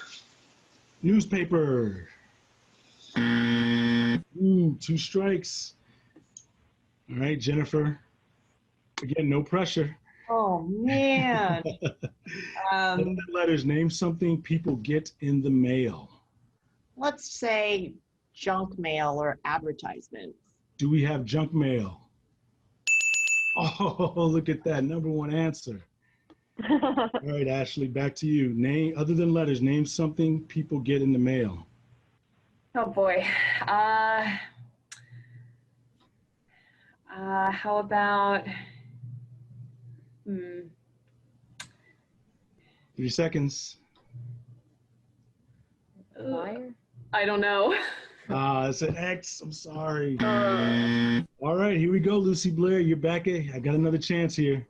Newspaper. Ooh, 2 strikes. All right, Jennifer. Again, no pressure. Oh, man. Other than letters, name something people get in the mail. Let's say junk mail or advertisements. Do we have junk mail? Oh, look at that. Number 1 answer. All right, Ashley, back to you. Name, other than letters, name something people get in the mail. Oh boy. How about 3 seconds. I don't know. It's an X. I'm sorry. All right, here we go, Lucy Blair. You're back. I got another chance here.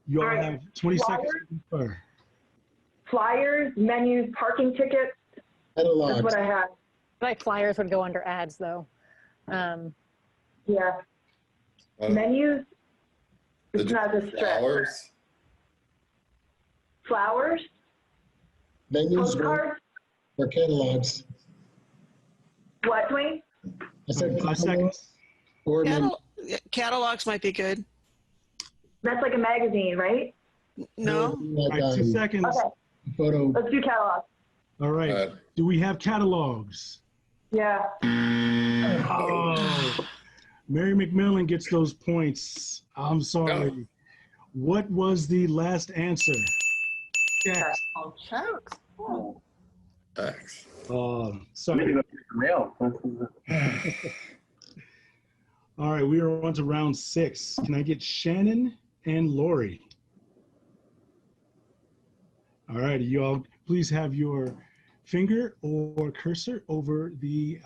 You all have 20 seconds to confer. Flyers, menus, parking tickets. Catalogs. That's what I have. Like flyers would go under ads, though. Yeah. Menus. It's not a stretch. Flowers. Flowers. Menus Postcards. or catalogs. What, Dwayne? I said 5 seconds. Or Catalogs might be good. That's like a magazine, right? No. All right, 2 seconds. Okay. Photo. Let's do catalogs. All right. Do we have catalogs? Yeah. Oh, Mary McMillan gets those points. I'm sorry. What was the last answer? Checks. Oh, checks. Oh. Thanks. Sorry. Mail. All right, we are on to round 6. Can I get Shannon and Lori? All right, you all please have your finger or cursor over the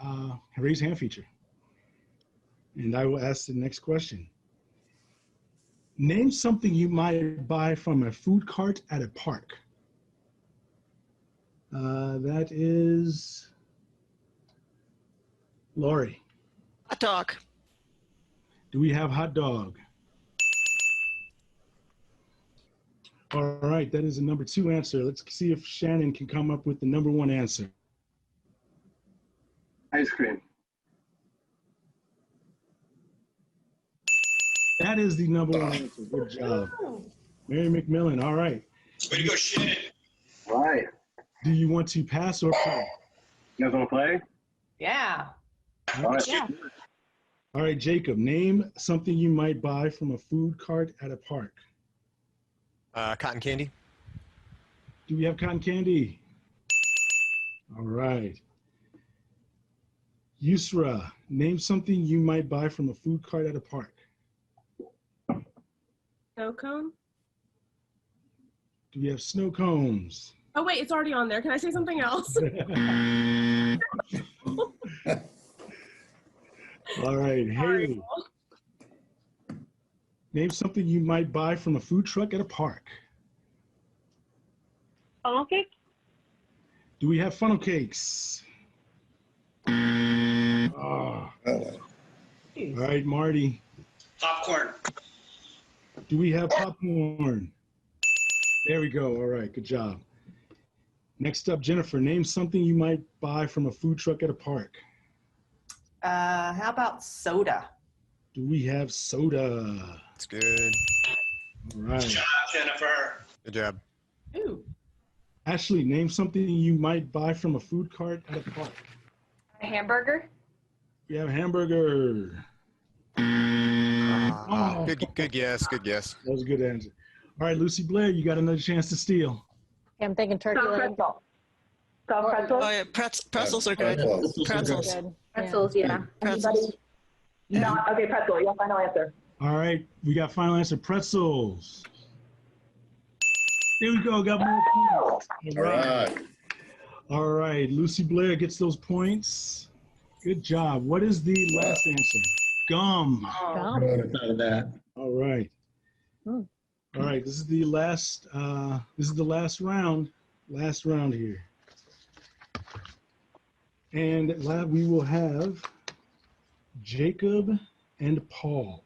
raise hand feature. And I will ask the next question. Name something you might buy from a food cart at a park. That is Lori. Hot dog. Do we have hot dog? All right, that is a number 2 answer. Let's see if Shannon can come up with the number 1 answer. Ice cream. That is the number 1 answer. Good job. Mary McMillan, all right. Way to go, Shannon. Right. Do you want to pass or play? You guys want to play? Yeah. All right. Yeah. All right, Jacob, name something you might buy from a food cart at a park. Cotton candy. Do we have cotton candy? All right. Yusra, name something you might buy from a food cart at a park. Snow cone. Do we have snow cones? Oh wait, it's already on there. Can I say something else? All right, Haley. Name something you might buy from a food truck at a park. Funnel cake? Do we have funnel cakes? Oh. All right, Marty. Popcorn. Do we have popcorn? There we go. All right, good job. Next up, Jennifer, name something you might buy from a food truck at a park. How about soda? Do we have soda? That's good. All right. Good job, Jennifer. Good job. Ooh. Ashley, name something you might buy from a food cart at a park. A hamburger? We have hamburger. Oh, Good guess. Good guess. that was a good answer. All right, Lucy Blair, you got another chance to steal. Yeah, I'm thinking turkey Soft leg. pretzel. Soft pretzels? Oh, yeah, pretzels are good. Pretzels. Good. Pretzels, yeah. Pretzels. Not, okay, pretzel, your final answer. All right, we got final answer, pretzels. There we go, got more points. All right. All right, Lucy Blair gets those points. Good job. What is the last answer? Gum. I would have thought of that. All right. All right, this is the last round. Last round here. And we will have Jacob and Paul.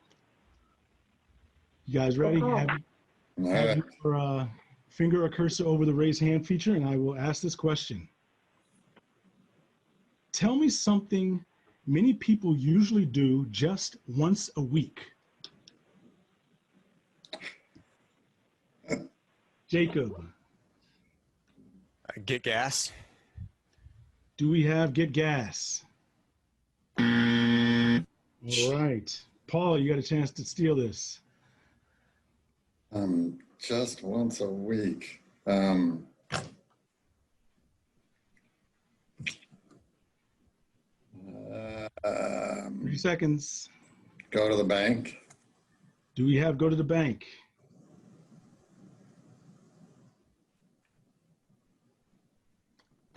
You guys ready? Have your finger or cursor over the raise hand feature, and I will ask this question. Tell me something many people usually do just once a week. Jacob. Get gas. Do we have get gas? All right. Paul, you got a chance to steal this. Just once a week. 30 seconds. Go to the bank. Do we have go to the bank?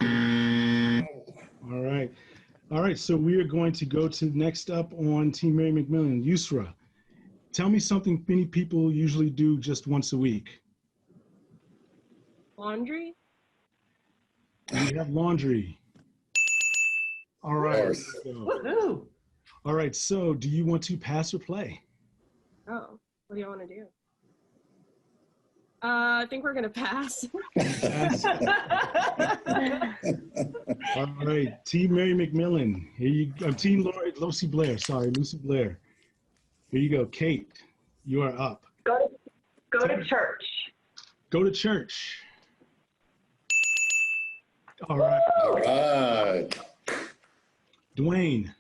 All right. All right, so we are going to go to next up on Team Mary McMillan. Yusra, tell me something many people usually do just once a week. Laundry? We have laundry. All right. Woohoo. All right, so do you want to pass or play? Oh, what do you want to do? I think we're going to pass. All right, Team Mary McMillan. Here you go. Team Lucy Blair. Sorry, Lucy Blair. Here you go. Kate, you are up. Go to church. Go to church. All right. All right. Dwayne.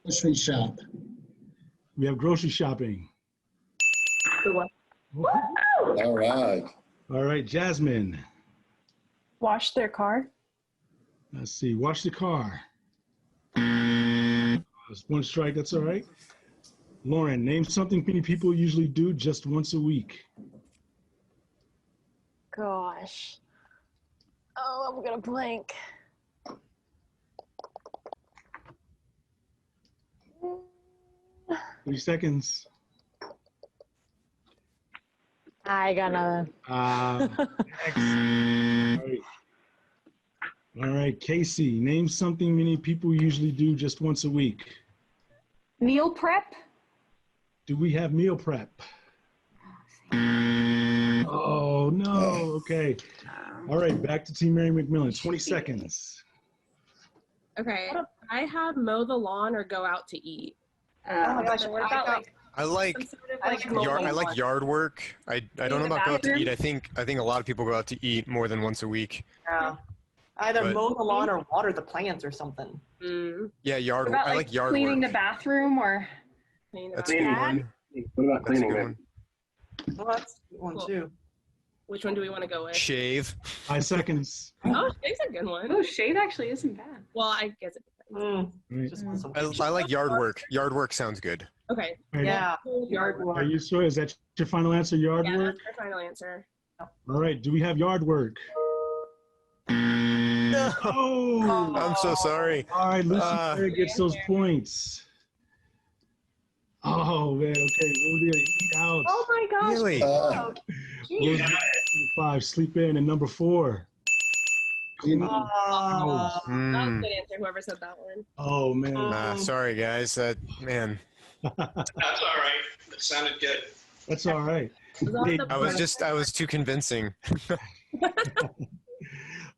Grocery shop. We have grocery shopping. Good one. All right. All right, Jasmine. Wash their car. Let's see. Wash the car. That's one strike. That's all right. Lauren, name something many people usually do just once a week. Gosh. Oh, I'm gonna blank. 30 seconds. I got another. All right, Casey, name something many people usually do just once a week. Meal prep? Do we have meal prep? Oh, no. Okay. All right, back to Team Mary McMillan. 20 seconds. Okay, I have mow the lawn or go out to eat. Oh my gosh, What about like I like yard work. I don't know about go out to eat. I think a lot of people go out to eat more than once a week. Yeah. Either mow the lawn or water the plants or something. Yeah, yard work. I like yard cleaning work. the bathroom or That's a good one. What about That's a cleaning? good Man? one. Oh, that's a good one too. Which one do we want to go with? Shave. 5 seconds. Oh, shave's a good one. oh, shave actually isn't bad. Well, I guess it depends. Just once a week. I like yard work. Yard work sounds good. Okay. Yeah. Yard work. Are you sure? Is that your final answer, yard Yeah, work? that's our final answer. All right, do we have yard work? No. Oh. I'm so sorry. All right, Lucy Blair gets those points. Oh, man, okay. We're going to eat out. Oh my gosh. Really? What was number 5, sleep in, and number 4. That was a good answer, whoever said that one. Oh, man. Sorry, guys. Man. That's all right. It sounded good. That's all right. I was too convincing.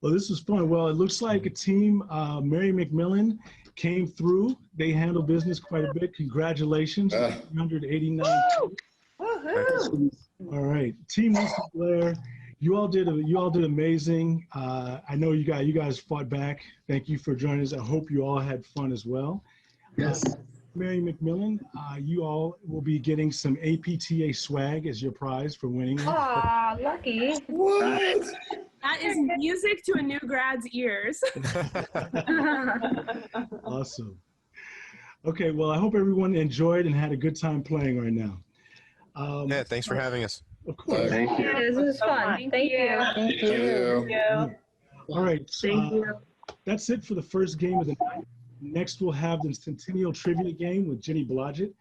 Well, this was fun. Well, it looks like a team, Mary McMillan came through. They handled business quite a bit. Congratulations. 389. Woohoo! All right. Team Lucy Blair, you all did amazing. I know you guys fought back. Thank you for joining us. I hope you all had fun as well. Yes. Mary McMillan, you all will be getting some APTA swag as your prize for winning. Ah, lucky. What? That is music to a new grad's ears. Awesome. Okay, well, I hope everyone enjoyed and had a good time playing right now. Yeah, thanks for having us. Of course. Thank you. This was fun. Thank you. Thank you. All right. Thank you. That's it for the first game of the night. Next, we'll have the Centennial Trivia Game with Jenny Blodgett,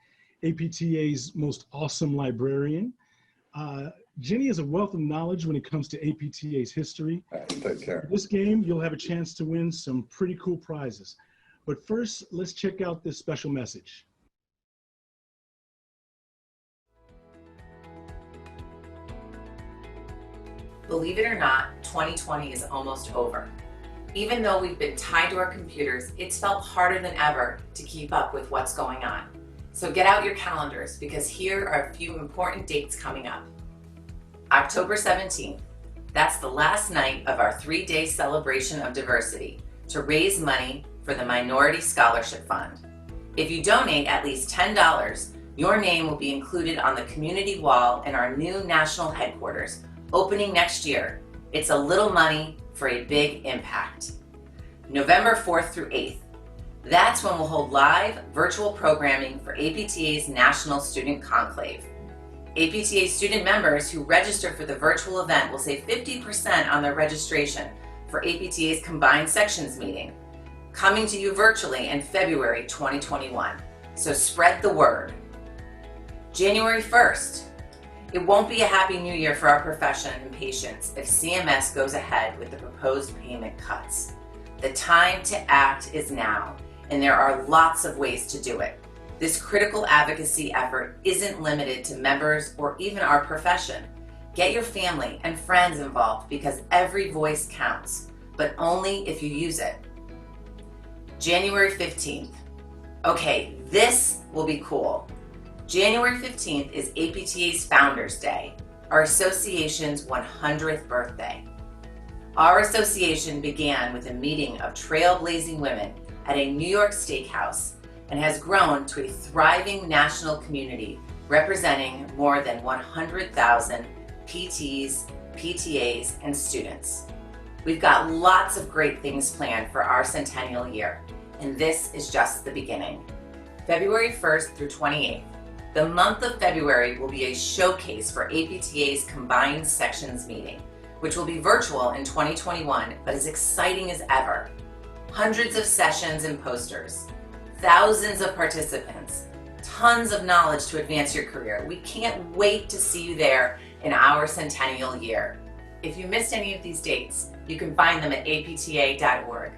APTA's most awesome librarian. Jenny is a wealth of knowledge when it comes to APTA's history. Take care. For this game, you'll have a chance to win some pretty cool prizes. But first, let's check out this special message. Believe it or not, 2020 is almost over. Even though we've been tied to our computers, it's felt harder than ever to keep up with what's going on. So get out your calendars because here are a few important dates coming up. October 17th, that's the last night of our 3-day celebration of diversity to raise money for the Minority Scholarship Fund. If you donate at least $10, your name will be included on the community wall in our new national headquarters, opening next year. It's a little money for a big impact. November 4th through 8th. That's when we'll hold live virtual programming for APTA's National Student Conclave. APTA student members who register for the virtual event will save 50% on their registration for APTA's Combined Sections meeting, coming to you virtually in February 2021. So spread the word. January 1st. It won't be a happy new year for our profession and patients if CMS goes ahead with the proposed payment cuts. The time to act is now, and there are lots of ways to do it. This critical advocacy effort isn't limited to members or even our profession. Get your family and friends involved because every voice counts, but only if you use it. January 15th. Okay, this will be cool. January 15th is APTA's Founders Day, our association's 100th birthday. Our association began with a meeting of trailblazing women at a New York steakhouse and has grown to a thriving national community representing more than 100,000 PTs, PTAs, and students. We've got lots of great things planned for our centennial year, and this is just the beginning. February 1st through 28th. The month of February will be a showcase for APTA's Combined Sections meeting, which will be virtual in 2021, but as exciting as ever. Hundreds of sessions and posters, thousands of participants, tons of knowledge to advance your career. We can't wait to see you there in our centennial year. If you missed any of these dates, you can find them at apta.org.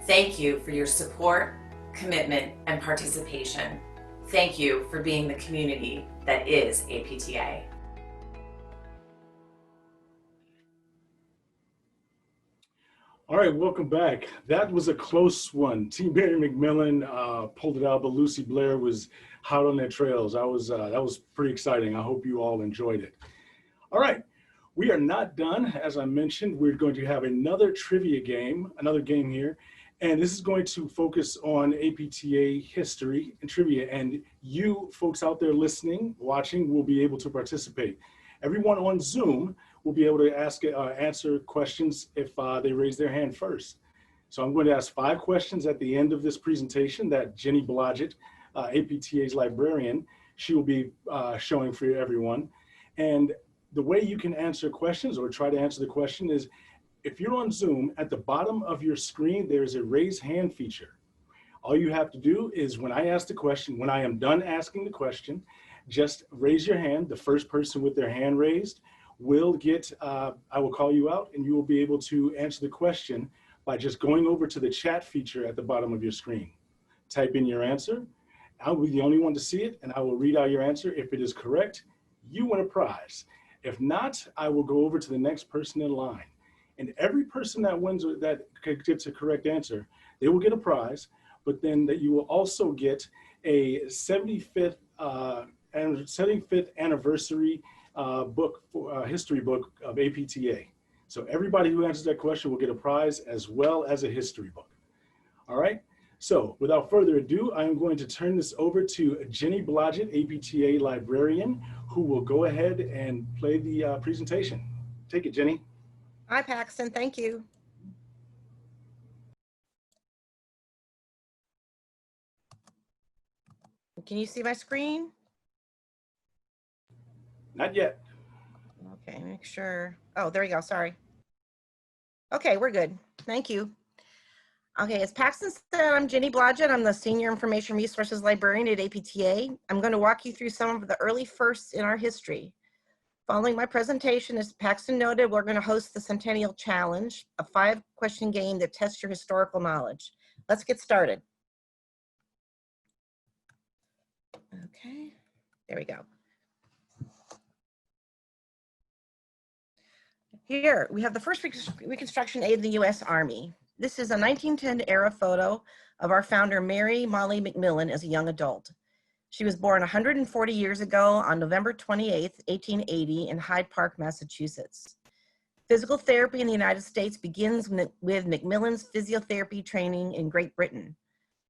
Thank you for your support, commitment, and participation. Thank you for being the community that is APTA. All right, welcome back. That was a close one. Team Mary McMillan pulled it out, but Lucy Blair was hot on their trails. That was pretty exciting. I hope you all enjoyed it. All right, we are not done. As I mentioned, we're going to have another trivia game, another game here. And this is going to focus on APTA history and trivia. And you folks out there listening, watching, will be able to participate. Everyone on Zoom will be able to answer questions if they raise their hand first. So I'm going to ask 5 questions at the end of this presentation that Jenny Blodgett, APTA's librarian, she will be showing for everyone. And the way you can answer questions or try to answer the question is, if you're on Zoom, at the bottom of your screen, there's a raise hand feature. All you have to do is when I ask the question, when I am done asking the question, just raise your hand. The first person with their hand raised will get, I will call you out and you will be able to answer the question by just going over to the chat feature at the bottom of your screen. Type in your answer. I'll be the only one to see it and I will read out your answer. If it is correct, you win a prize. If not, I will go over to the next person in line. And every person that wins, that gets a correct answer, they will get a prize, but then that you will also get a 75th anniversary book, history book of APTA. So everybody who answers that question will get a prize as well as a history book. All right, So without further ado, I am going to turn this over to Jenny Blodgett, APTA librarian, who will go ahead and play the presentation. Take it, Jenny. Hi, Paxton. Thank you. Can you see my screen? Not yet. Okay, make sure. Oh, there you go. Sorry. Okay, we're good. Thank you. Okay, as Paxton said, I'm Jenny Blodgett. I'm the Senior Information Resources Librarian at APTA. I'm going to walk you through some of the early firsts in our history. Following my presentation, as Paxton noted, we're going to host the Centennial Challenge, a 5-question game that tests your historical knowledge. Let's get started. Okay, there we go. Here, we have the first Reconstruction aid in the U.S. Army. This is a 1910 era photo of our founder, Mary Molly McMillan, as a young adult. She was born 140 years ago on November 28, 1880 in Hyde Park, Massachusetts. Physical therapy in the United States begins with McMillan's physiotherapy training in Great Britain.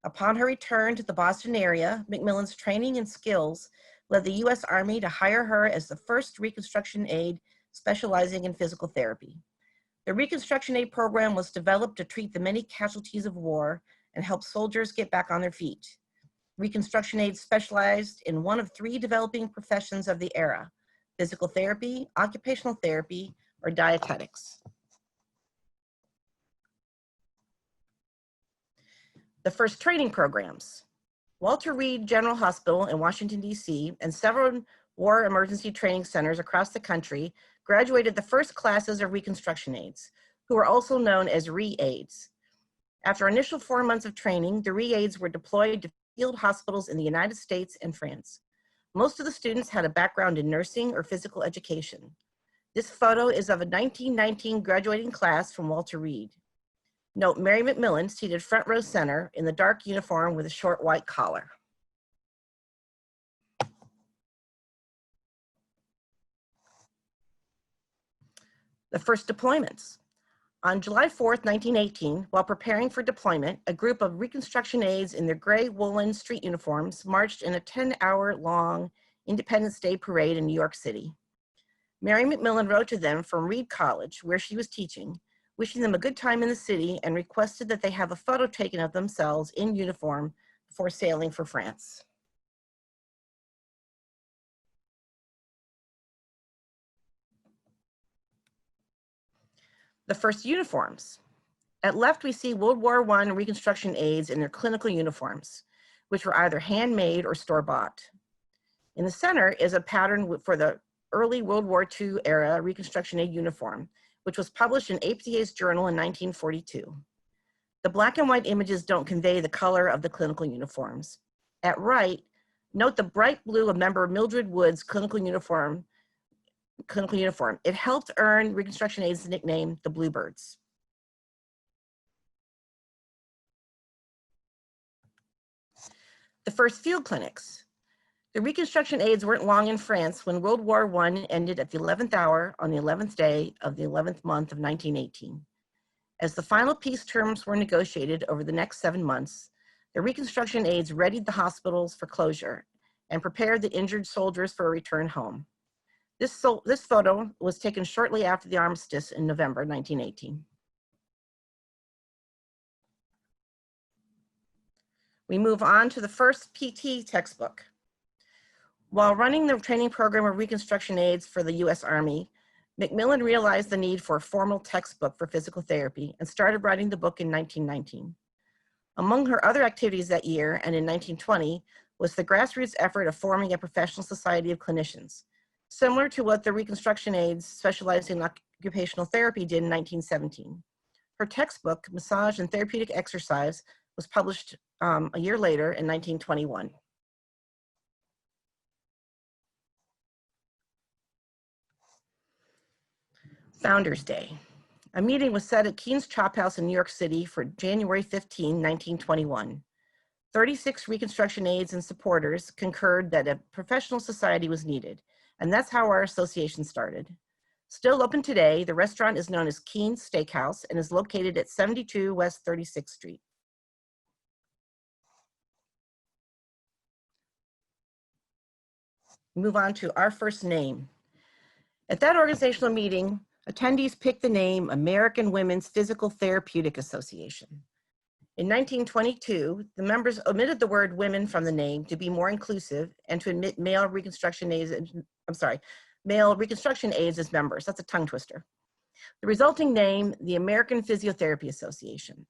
Upon her return to the Boston area, McMillan's training and skills led the U.S. Army to hire her as the first Reconstruction aide specializing in physical therapy. The Reconstruction aid program was developed to treat the many casualties of war and help soldiers get back on their feet. Reconstruction aid specialized in one of 3 developing professions of the era: physical therapy, occupational therapy, or dietetics. The first training programs. Walter Reed General Hospital in Washington, D.C., and several war emergency training centers across the country graduated the first classes of Reconstruction aides, who were also known as re-aides. After initial 4 months of training, the re-aides were deployed to field hospitals in the United States and France. Most of the students had a background in nursing or physical education. This photo is of a 1919 graduating class from Walter Reed. Note Mary McMillan seated front row center in the dark uniform with a short white collar. The first deployments. On July 4th, 1918, while preparing for deployment, a group of Reconstruction aides in their gray woolen street uniforms marched in a 10-hour-long Independence Day parade in New York City. Mary McMillan wrote to them from Reed College, where she was teaching, wishing them a good time in the city and requested that they have a photo taken of themselves in uniform before sailing for France. The first uniforms. At left, we see World War I Reconstruction aides in their clinical uniforms, which were either handmade or store-bought. In the center is a pattern for the early World War II era Reconstruction aid uniform, which was published in APTA's journal in 1942. The black and white images don't convey the color of the clinical uniforms. At right, note the bright blue of member Mildred Wood's clinical uniform. It helped earn Reconstruction aides the nickname the Bluebirds. The first field clinics. The Reconstruction aides weren't long in France when World War I ended at the 11th hour on the 11th day of the 11th month of 1918. As the final peace terms were negotiated over the next 7 months, the Reconstruction aides readied the hospitals for closure and prepared the injured soldiers for a return home. This photo was taken shortly after the armistice in November 1918. We move on to the first PT textbook. While running the training program of Reconstruction aides for the U.S. Army, McMillan realized the need for a formal textbook for physical therapy and started writing the book in 1919. Among her other activities that year and in 1920 was the grassroots effort of forming a professional society of clinicians, similar to what the Reconstruction aides specializing in occupational therapy did in 1917. Her textbook, Massage and Therapeutic Exercise, was published a year later in 1921. Founders Day. A meeting was set at Keen's Chop House in New York City for January 15, 1921. 36 Reconstruction aides and supporters concurred that a professional society was needed, and that's how our association started. Still open today, the restaurant is known as Keen's Steakhouse and is located at 72 West 36th Street. Move on to Our First Name. At that organizational meeting, attendees picked the name American Women's Physical Therapeutic Association. In 1922, the members omitted the word women from the name to be more inclusive and to admit male reconstruction aides as members. That's a tongue twister. The resulting name, the American Physiotherapy Association.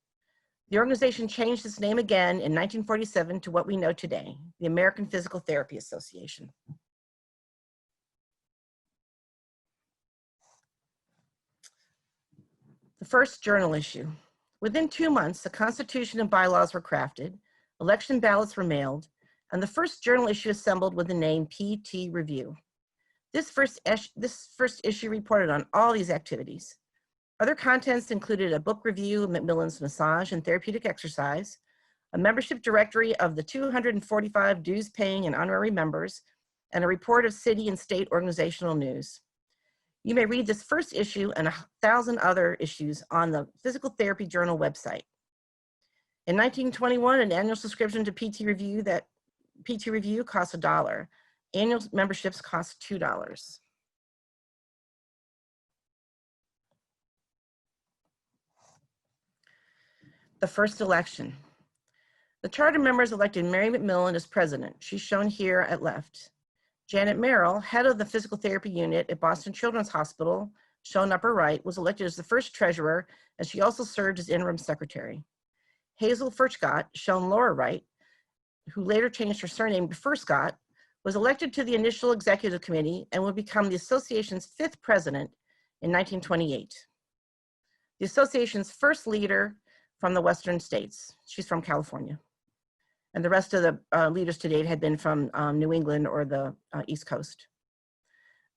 The organization changed its name again in 1947 to what we know today, the American Physical Therapy Association. The first journal issue. Within 2 months, the Constitution and bylaws were crafted, election ballots were mailed, and the first journal issue assembled with the name PT Review. This first issue reported on all these activities. Other contents included a book review of McMillan's Massage and Therapeutic Exercise, a membership directory of the 245 dues-paying and honorary members, and a report of city and state organizational news. You may read this first issue and 1,000 other issues on the Physical Therapy Journal website. In 1921, an annual subscription to PT Review costs $1. Annual memberships cost $2. The first election. The charter members elected Mary McMillan as president. She's shown here at left. Janet Merrill, head of the physical therapy unit at Boston Children's Hospital, shown upper right, was elected as the first treasurer, and she also served as interim secretary. Hazel Furchgott, shown lower right, who later changed her surname to Furscott, was elected to the initial executive committee and would become the association's 5th president in 1928. The association's first leader from the Western states. She's from California. And the rest of the leaders to date had been from New England or the East Coast.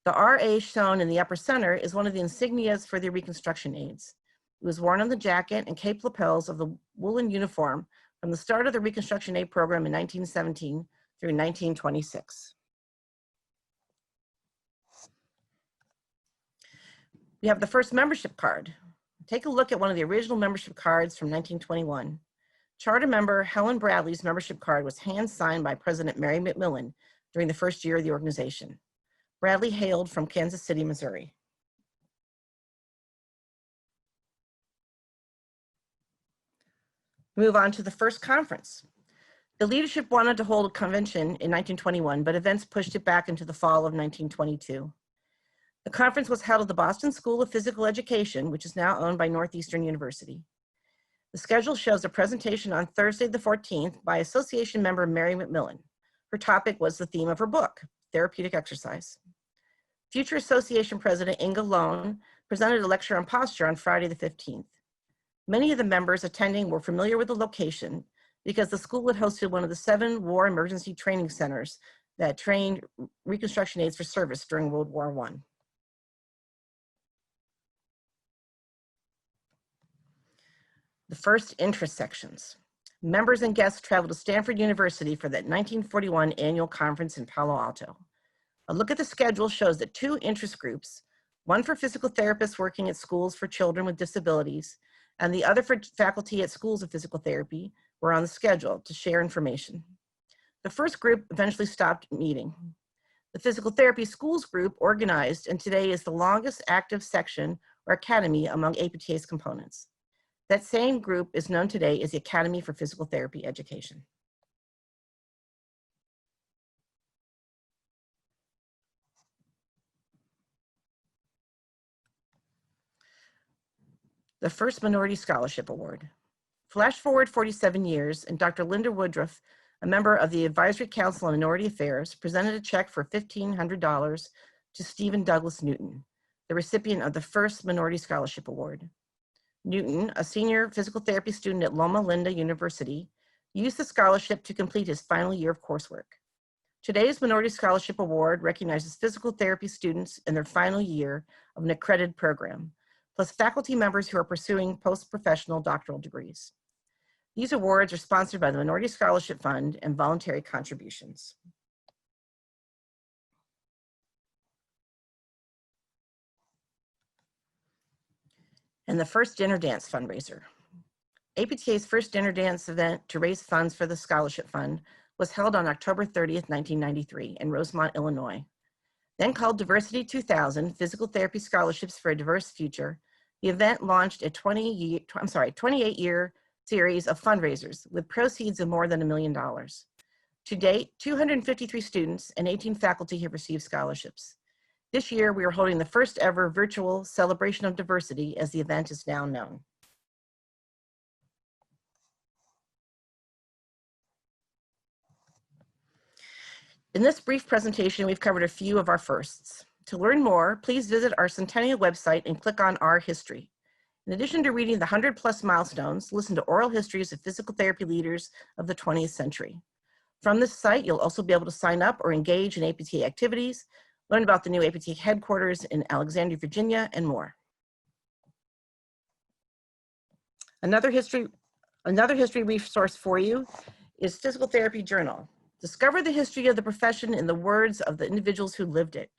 The RA shown in the upper center is one of the insignias for the reconstruction aids. It was worn on the jacket and cape lapels of the woolen uniform from the start of the Reconstruction Aid program in 1917 through 1926. We have the first membership card. Take a look at one of the original membership cards from 1921. Charter member Helen Bradley's membership card was hand-signed by President Mary McMillan during the first year of the organization. Bradley hailed from Kansas City, Missouri. Move on to the first conference. The leadership wanted to hold a convention in 1921, but events pushed it back into the fall of 1922. The conference was held at the Boston School of Physical Education, which is now owned by Northeastern University. The schedule shows a presentation on Thursday the 14th by association member Mary McMillan. Her topic was the theme of her book, Therapeutic Exercise. Future association president Inga Lone presented a lecture on posture on Friday the 15th. Many of the members attending were familiar with the location because the school had hosted one of the 7 war emergency training centers that trained reconstruction aides for service during World War I. The first interest sections. Members and guests traveled to Stanford University for the 1941 annual conference in Palo Alto. A look at the schedule shows that 2 interest groups, one for physical therapists working at schools for children with disabilities, and the other for faculty at schools of physical therapy, were on the schedule to share information. The first group eventually stopped meeting. The physical therapy schools group organized and today is the longest active section or academy among APTA's components. That same group is known today as the Academy for Physical Therapy Education. The first Minority Scholarship Award. Flash forward 47 years, and Dr. Linda Woodruff, a member of the Advisory Council on Minority Affairs, presented a check for $1,500 to Stephen Douglas Newton, the recipient of the first Minority Scholarship Award. Newton, a senior physical therapy student at Loma Linda University, used the scholarship to complete his final year of coursework. Today's Minority Scholarship Award recognizes physical therapy students in their final year of an accredited program, plus faculty members who are pursuing post-professional doctoral degrees. These awards are sponsored by the Minority Scholarship Fund and voluntary contributions. And the first dinner dance fundraiser. APTA's first dinner dance event to raise funds for the scholarship fund was held on October 30th, 1993 in Rosemont, Illinois. Then called Diversity 2000, Physical Therapy Scholarships for a Diverse Future, the event launched a 28-year series of fundraisers with proceeds of more than $1 million. To date, 253 students and 18 faculty have received scholarships. This year, we are holding the first ever virtual celebration of diversity, as the event is now known. In this brief presentation, we've covered a few of our firsts. To learn more, please visit our Centennial website and click on Our History. In addition to reading the 100+ milestones, listen to oral histories of physical therapy leaders of the 20th century. From this site, you'll also be able to sign up or engage in APTA activities, learn about the new APTA headquarters in Alexandria, Virginia, and more. Another history resource for you is Physical Therapy Journal. Discover the history of the profession in the words of the individuals who lived it.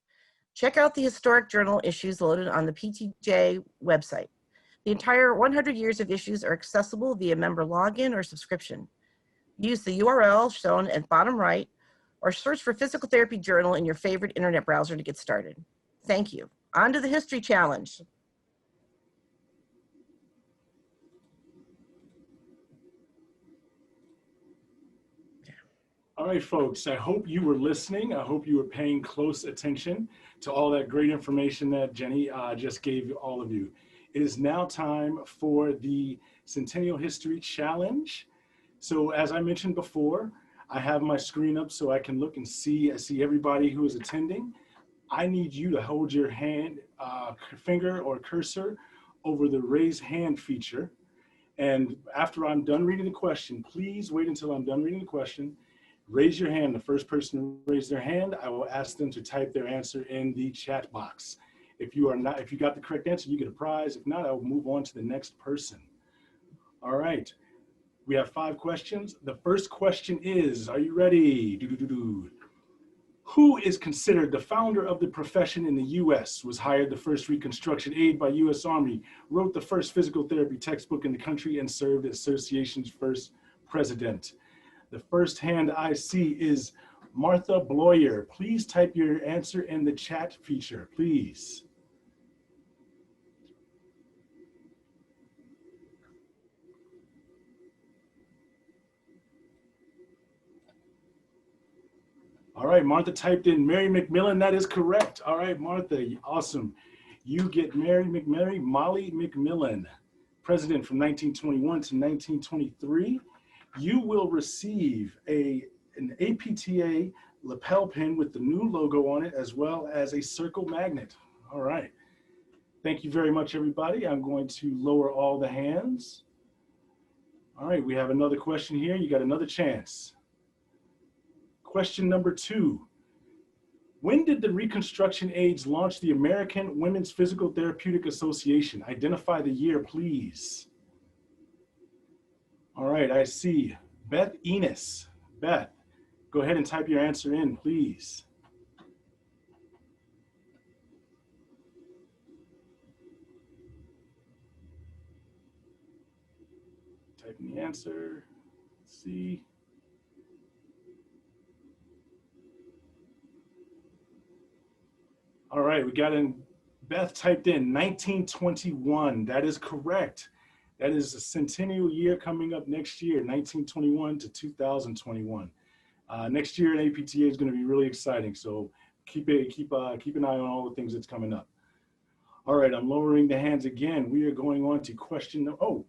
Check out the historic journal issues loaded on the PTJ website. The entire 100 years of issues are accessible via member login or subscription. Use the URL shown at bottom right or search for Physical Therapy Journal in your favorite internet browser to get started. Thank you. On to the History Challenge. All right, folks, I hope you were listening. I hope you were paying close attention to all that great information that Jenny just gave all of you. It is now time for the Centennial History Challenge. So as I mentioned before, I have my screen up so I can look and see everybody who is attending. I need you to hold your hand, finger or cursor over the raise hand feature. And after I'm done reading the question, please wait until I'm done reading the question. Raise your hand. The first person to raise their hand, I will ask them to type their answer in the chat box. If you got the correct answer, you get a prize. If not, I will move on to the next person. All right. We have 5 questions. The first question is, are you ready? Who is considered the founder of the profession in the U.S., was hired the first Reconstruction aide by U.S. Army, wrote the first physical therapy textbook in the country, and served as association's first president? The first hand I see is Martha Bloyer. Please type your answer in the chat feature, please. All right, Martha typed in Mary McMillan. That is correct. All right, Martha, awesome. You get Molly McMillan, president from 1921 to 1923. You will receive an APTA lapel pin with the new logo on it, as well as a circle magnet. All right. Thank you very much, everybody. I'm going to lower all the hands. All right, we have another question here. You got another chance. Question number 2. When did the Reconstruction aides launch the American Women's Physical Therapeutic Association? Identify the year, please. All right, I see Beth Enos. Beth, go ahead and type your answer in, please. Type in the answer. Let's see. All right, we got in, Beth typed in 1921. That is correct. That is a centennial year coming up next year, 1921 to 2021. Next year in APTA is going to be really exciting. So keep an eye on all the things that's coming up. All right, I'm lowering the hands again. We are going on to question. Oh,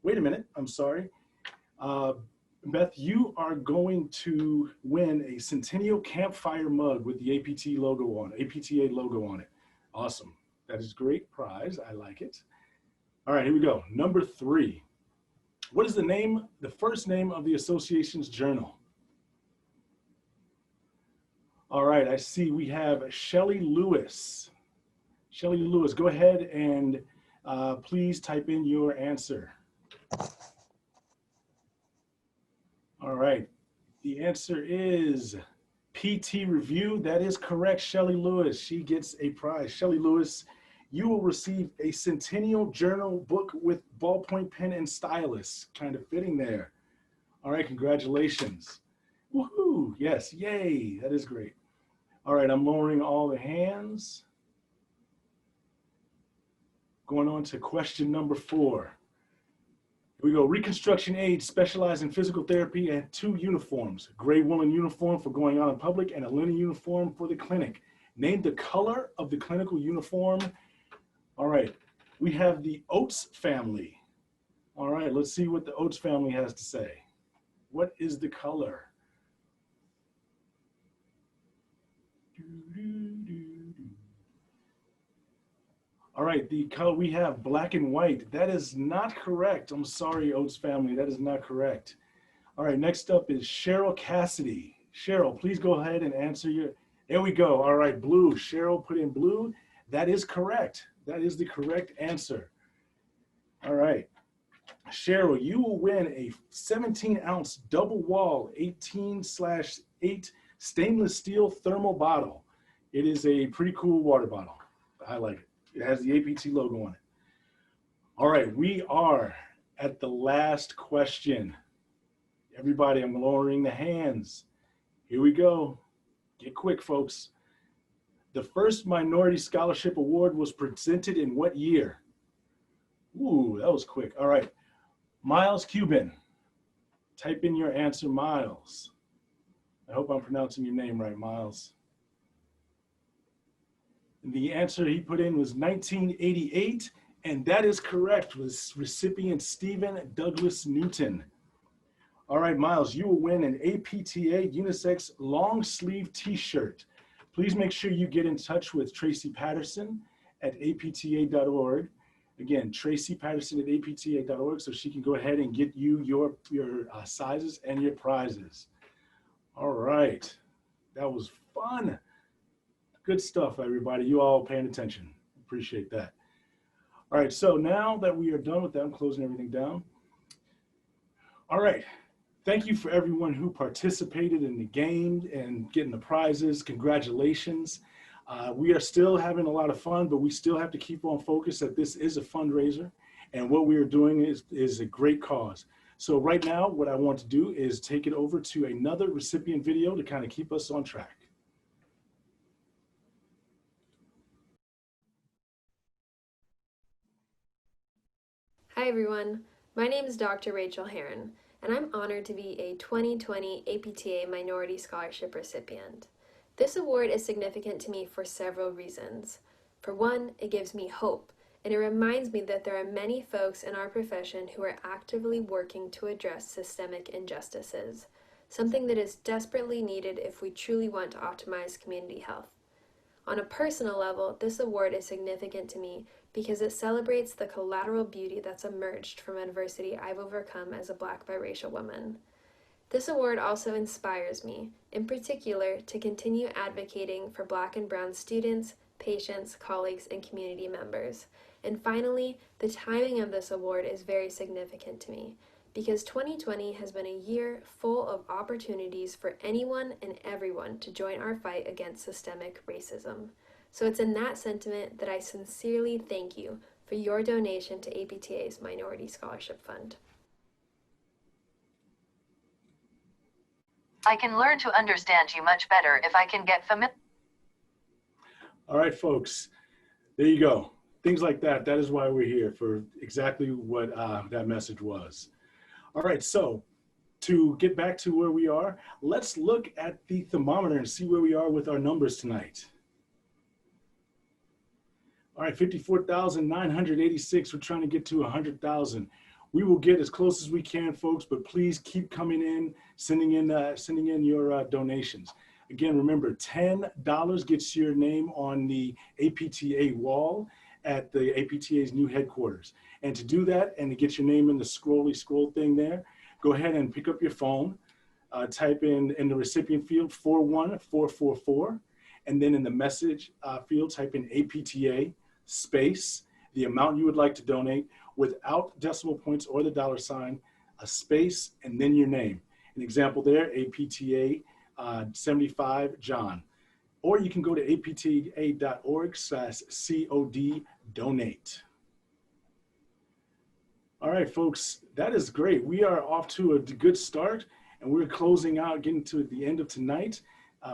wait a minute. I'm sorry. Beth, you are going to win a Centennial Campfire mug with the APTA logo on it. Awesome. That is a great prize. I like it. All right, here we go. Number 3. What is the first name of the association's journal? All right, I see we have Shelley Lewis. Shelley Lewis, go ahead and please type in your answer. All right, the answer is PT Review. That is correct, Shelley Lewis. She gets a prize. Shelley Lewis, you will receive a Centennial Journal book with ballpoint pen and stylus. Kind of fitting there. All right, congratulations. Woohoo! Yes, yay, that is great. All right, I'm lowering all the hands. Going on to question number 4. Here we go. Reconstruction aides specialize in physical therapy and 2 uniforms, gray woolen uniform for going out in public and a linen uniform for the clinic. Name the color of the clinical uniform. All right, we have the Oates family. All right, let's see what the Oates family has to say. What is the color? All right, the color we have black and white. That is not correct. I'm sorry, Oates family, that is not correct. All right, next up is Cheryl Cassidy. Cheryl, please go ahead and answer your, there we go. All right, blue. Cheryl put in blue. That is correct. That is the correct answer. All right. Cheryl, you will win a 17-ounce double wall 18/8 stainless steel thermal bottle. It is a pretty cool water bottle. I like it. It has the APT logo on it. All right, we are at the last question. Everybody, I'm lowering the hands. Here we go. Get quick, folks. The first Minority Scholarship Award was presented in what year? Ooh, that was quick. All right. Miles Cuban. Type in your answer, Miles. I hope I'm pronouncing your name right, Miles. The answer he put in was 1988, and that is correct, was recipient Stephen Douglas Newton. All right, Miles, you will win an APTA unisex long sleeve t-shirt. Please make sure you get in touch with Tracy Patterson at apta.org. Again, Tracy Patterson at apta.org, so she can go ahead and get you your sizes and your prizes. All right, that was fun. Good stuff, everybody. You all paying attention. Appreciate that. All right, so now that we are done with that, I'm closing everything down. All right, thank you for everyone who participated in the game and getting the prizes. Congratulations. We are still having a lot of fun, but we still have to keep on focus that this is a fundraiser, and what we are doing is a great cause. So right now, what I want to do is take it over to another recipient video to kind of keep us on track. Hi everyone, my name is Dr. Rachel Heron, and I'm honored to be a 2020 APTA Minority Scholarship recipient. This award is significant to me for several reasons. For one, it gives me hope, and it reminds me that there are many folks in our profession who are actively working to address systemic injustices, something that is desperately needed if we truly want to optimize community health. On a personal level, this award is significant to me because it celebrates the collateral beauty that's emerged from adversity I've overcome as a Black biracial woman. This award also inspires me, in particular, to continue advocating for Black and Brown students, patients, colleagues, and community members. And finally, the timing of this award is very significant to me, because 2020 has been a year full of opportunities for anyone and everyone to join our fight against systemic racism. So it's in that sentiment that I sincerely thank you for your donation to APTA's Minority Scholarship Fund. I can learn to understand you much better if I can get familiar. All right, folks, there you go. Things like that. That is why we're here, for exactly what that message was. All right, so to get back to where we are, let's look at the thermometer and see where we are with our numbers tonight. All right, 54,986. We're trying to get to 100,000. We will get as close as we can, folks, but please keep coming in, sending in your donations. Again, remember, $10 gets your name on the APTA wall at the APTA's new headquarters. And to do that and to get your name in the scroll thing there, go ahead and pick up your phone, type in the recipient field 41444, and then in the message field, type in APTA space, the amount you would like to donate without decimal points or the $sign, a space, and then your name. An example there, APTA 75 John. Or you can go to apta.org/COD donate. All right, folks, that is great. We are off to a good start, and we're closing out, getting to the end of tonight.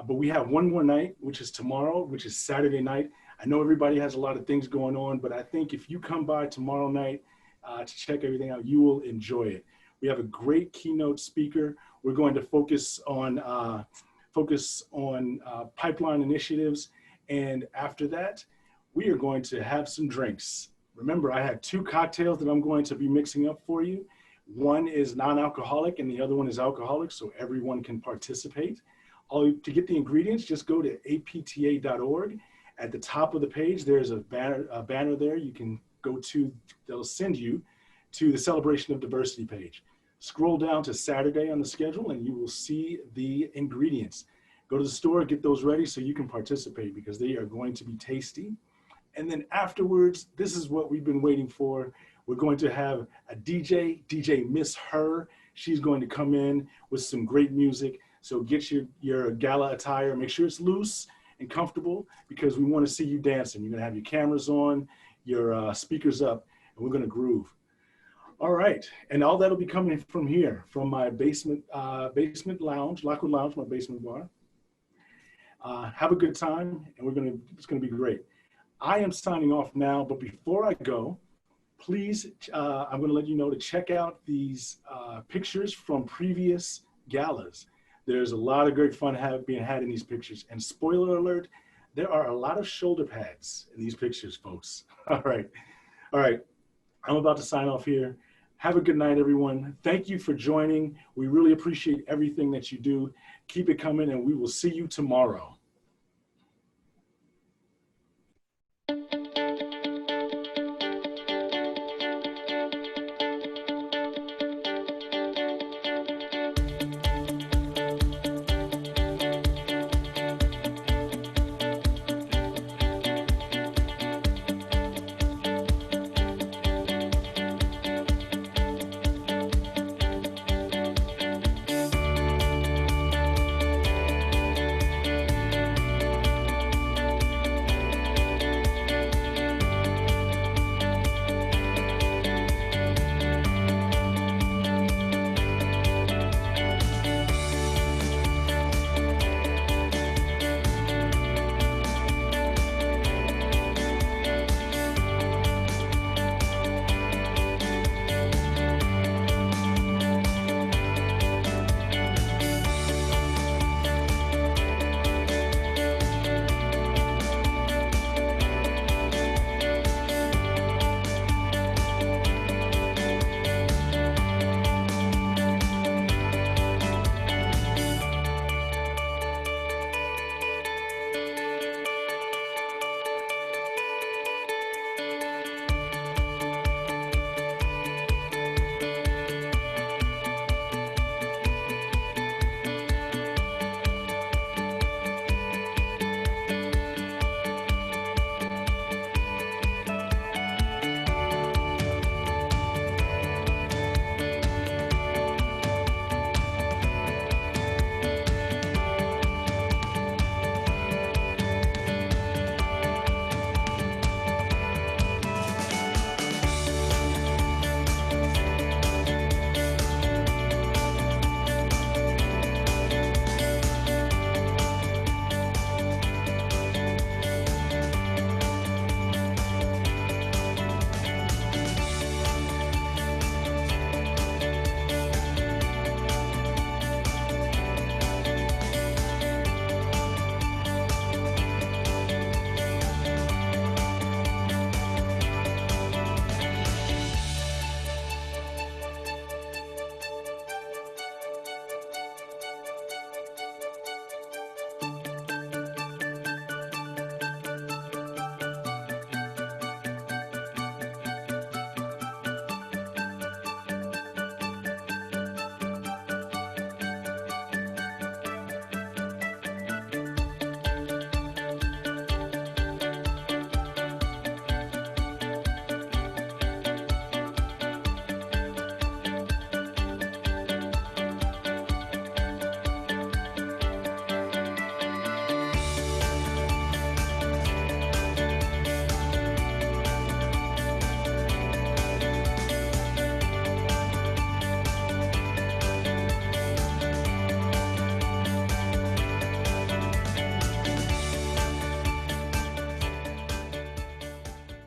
But we have one more night, which is tomorrow, which is Saturday night. I know everybody has a lot of things going on, but I think if you come by tomorrow night to check everything out, you will enjoy it. We have a great keynote speaker. We're going to focus on pipeline initiatives. And after that, we are going to have some drinks. Remember, I have 2 cocktails that I'm going to be mixing up for you. One is non-alcoholic and the other one is alcoholic, so everyone can participate. To get the ingredients, just go to apta.org. At the top of the page, there's a banner there you can go to. They'll send you to the Celebration of Diversity page. Scroll down to Saturday on the schedule and you will see the ingredients. Go to the store, get those ready so you can participate because they are going to be tasty. And then afterwards, this is what we've been waiting for. We're going to have a DJ Miss Her. She's going to come in with some great music. So get your gala attire, make sure it's loose and comfortable because we want to see you dancing. You're gonna have your cameras on, your speakers up, and we're gonna groove. All right, and all that'll be coming from here, from my basement lounge, Lockwood Lounge, my basement bar. Have a good time, and it's gonna be great. I am signing off now, but before I go, please, I'm gonna let you know to check out these pictures from previous galas. There's a lot of great fun being had in these pictures. And spoiler alert, there are a lot of shoulder pads in these pictures, folks. All right. I'm about to sign off here. Have a good night, everyone. Thank you for joining. We really appreciate everything that you do. Keep it coming, and we will see you tomorrow.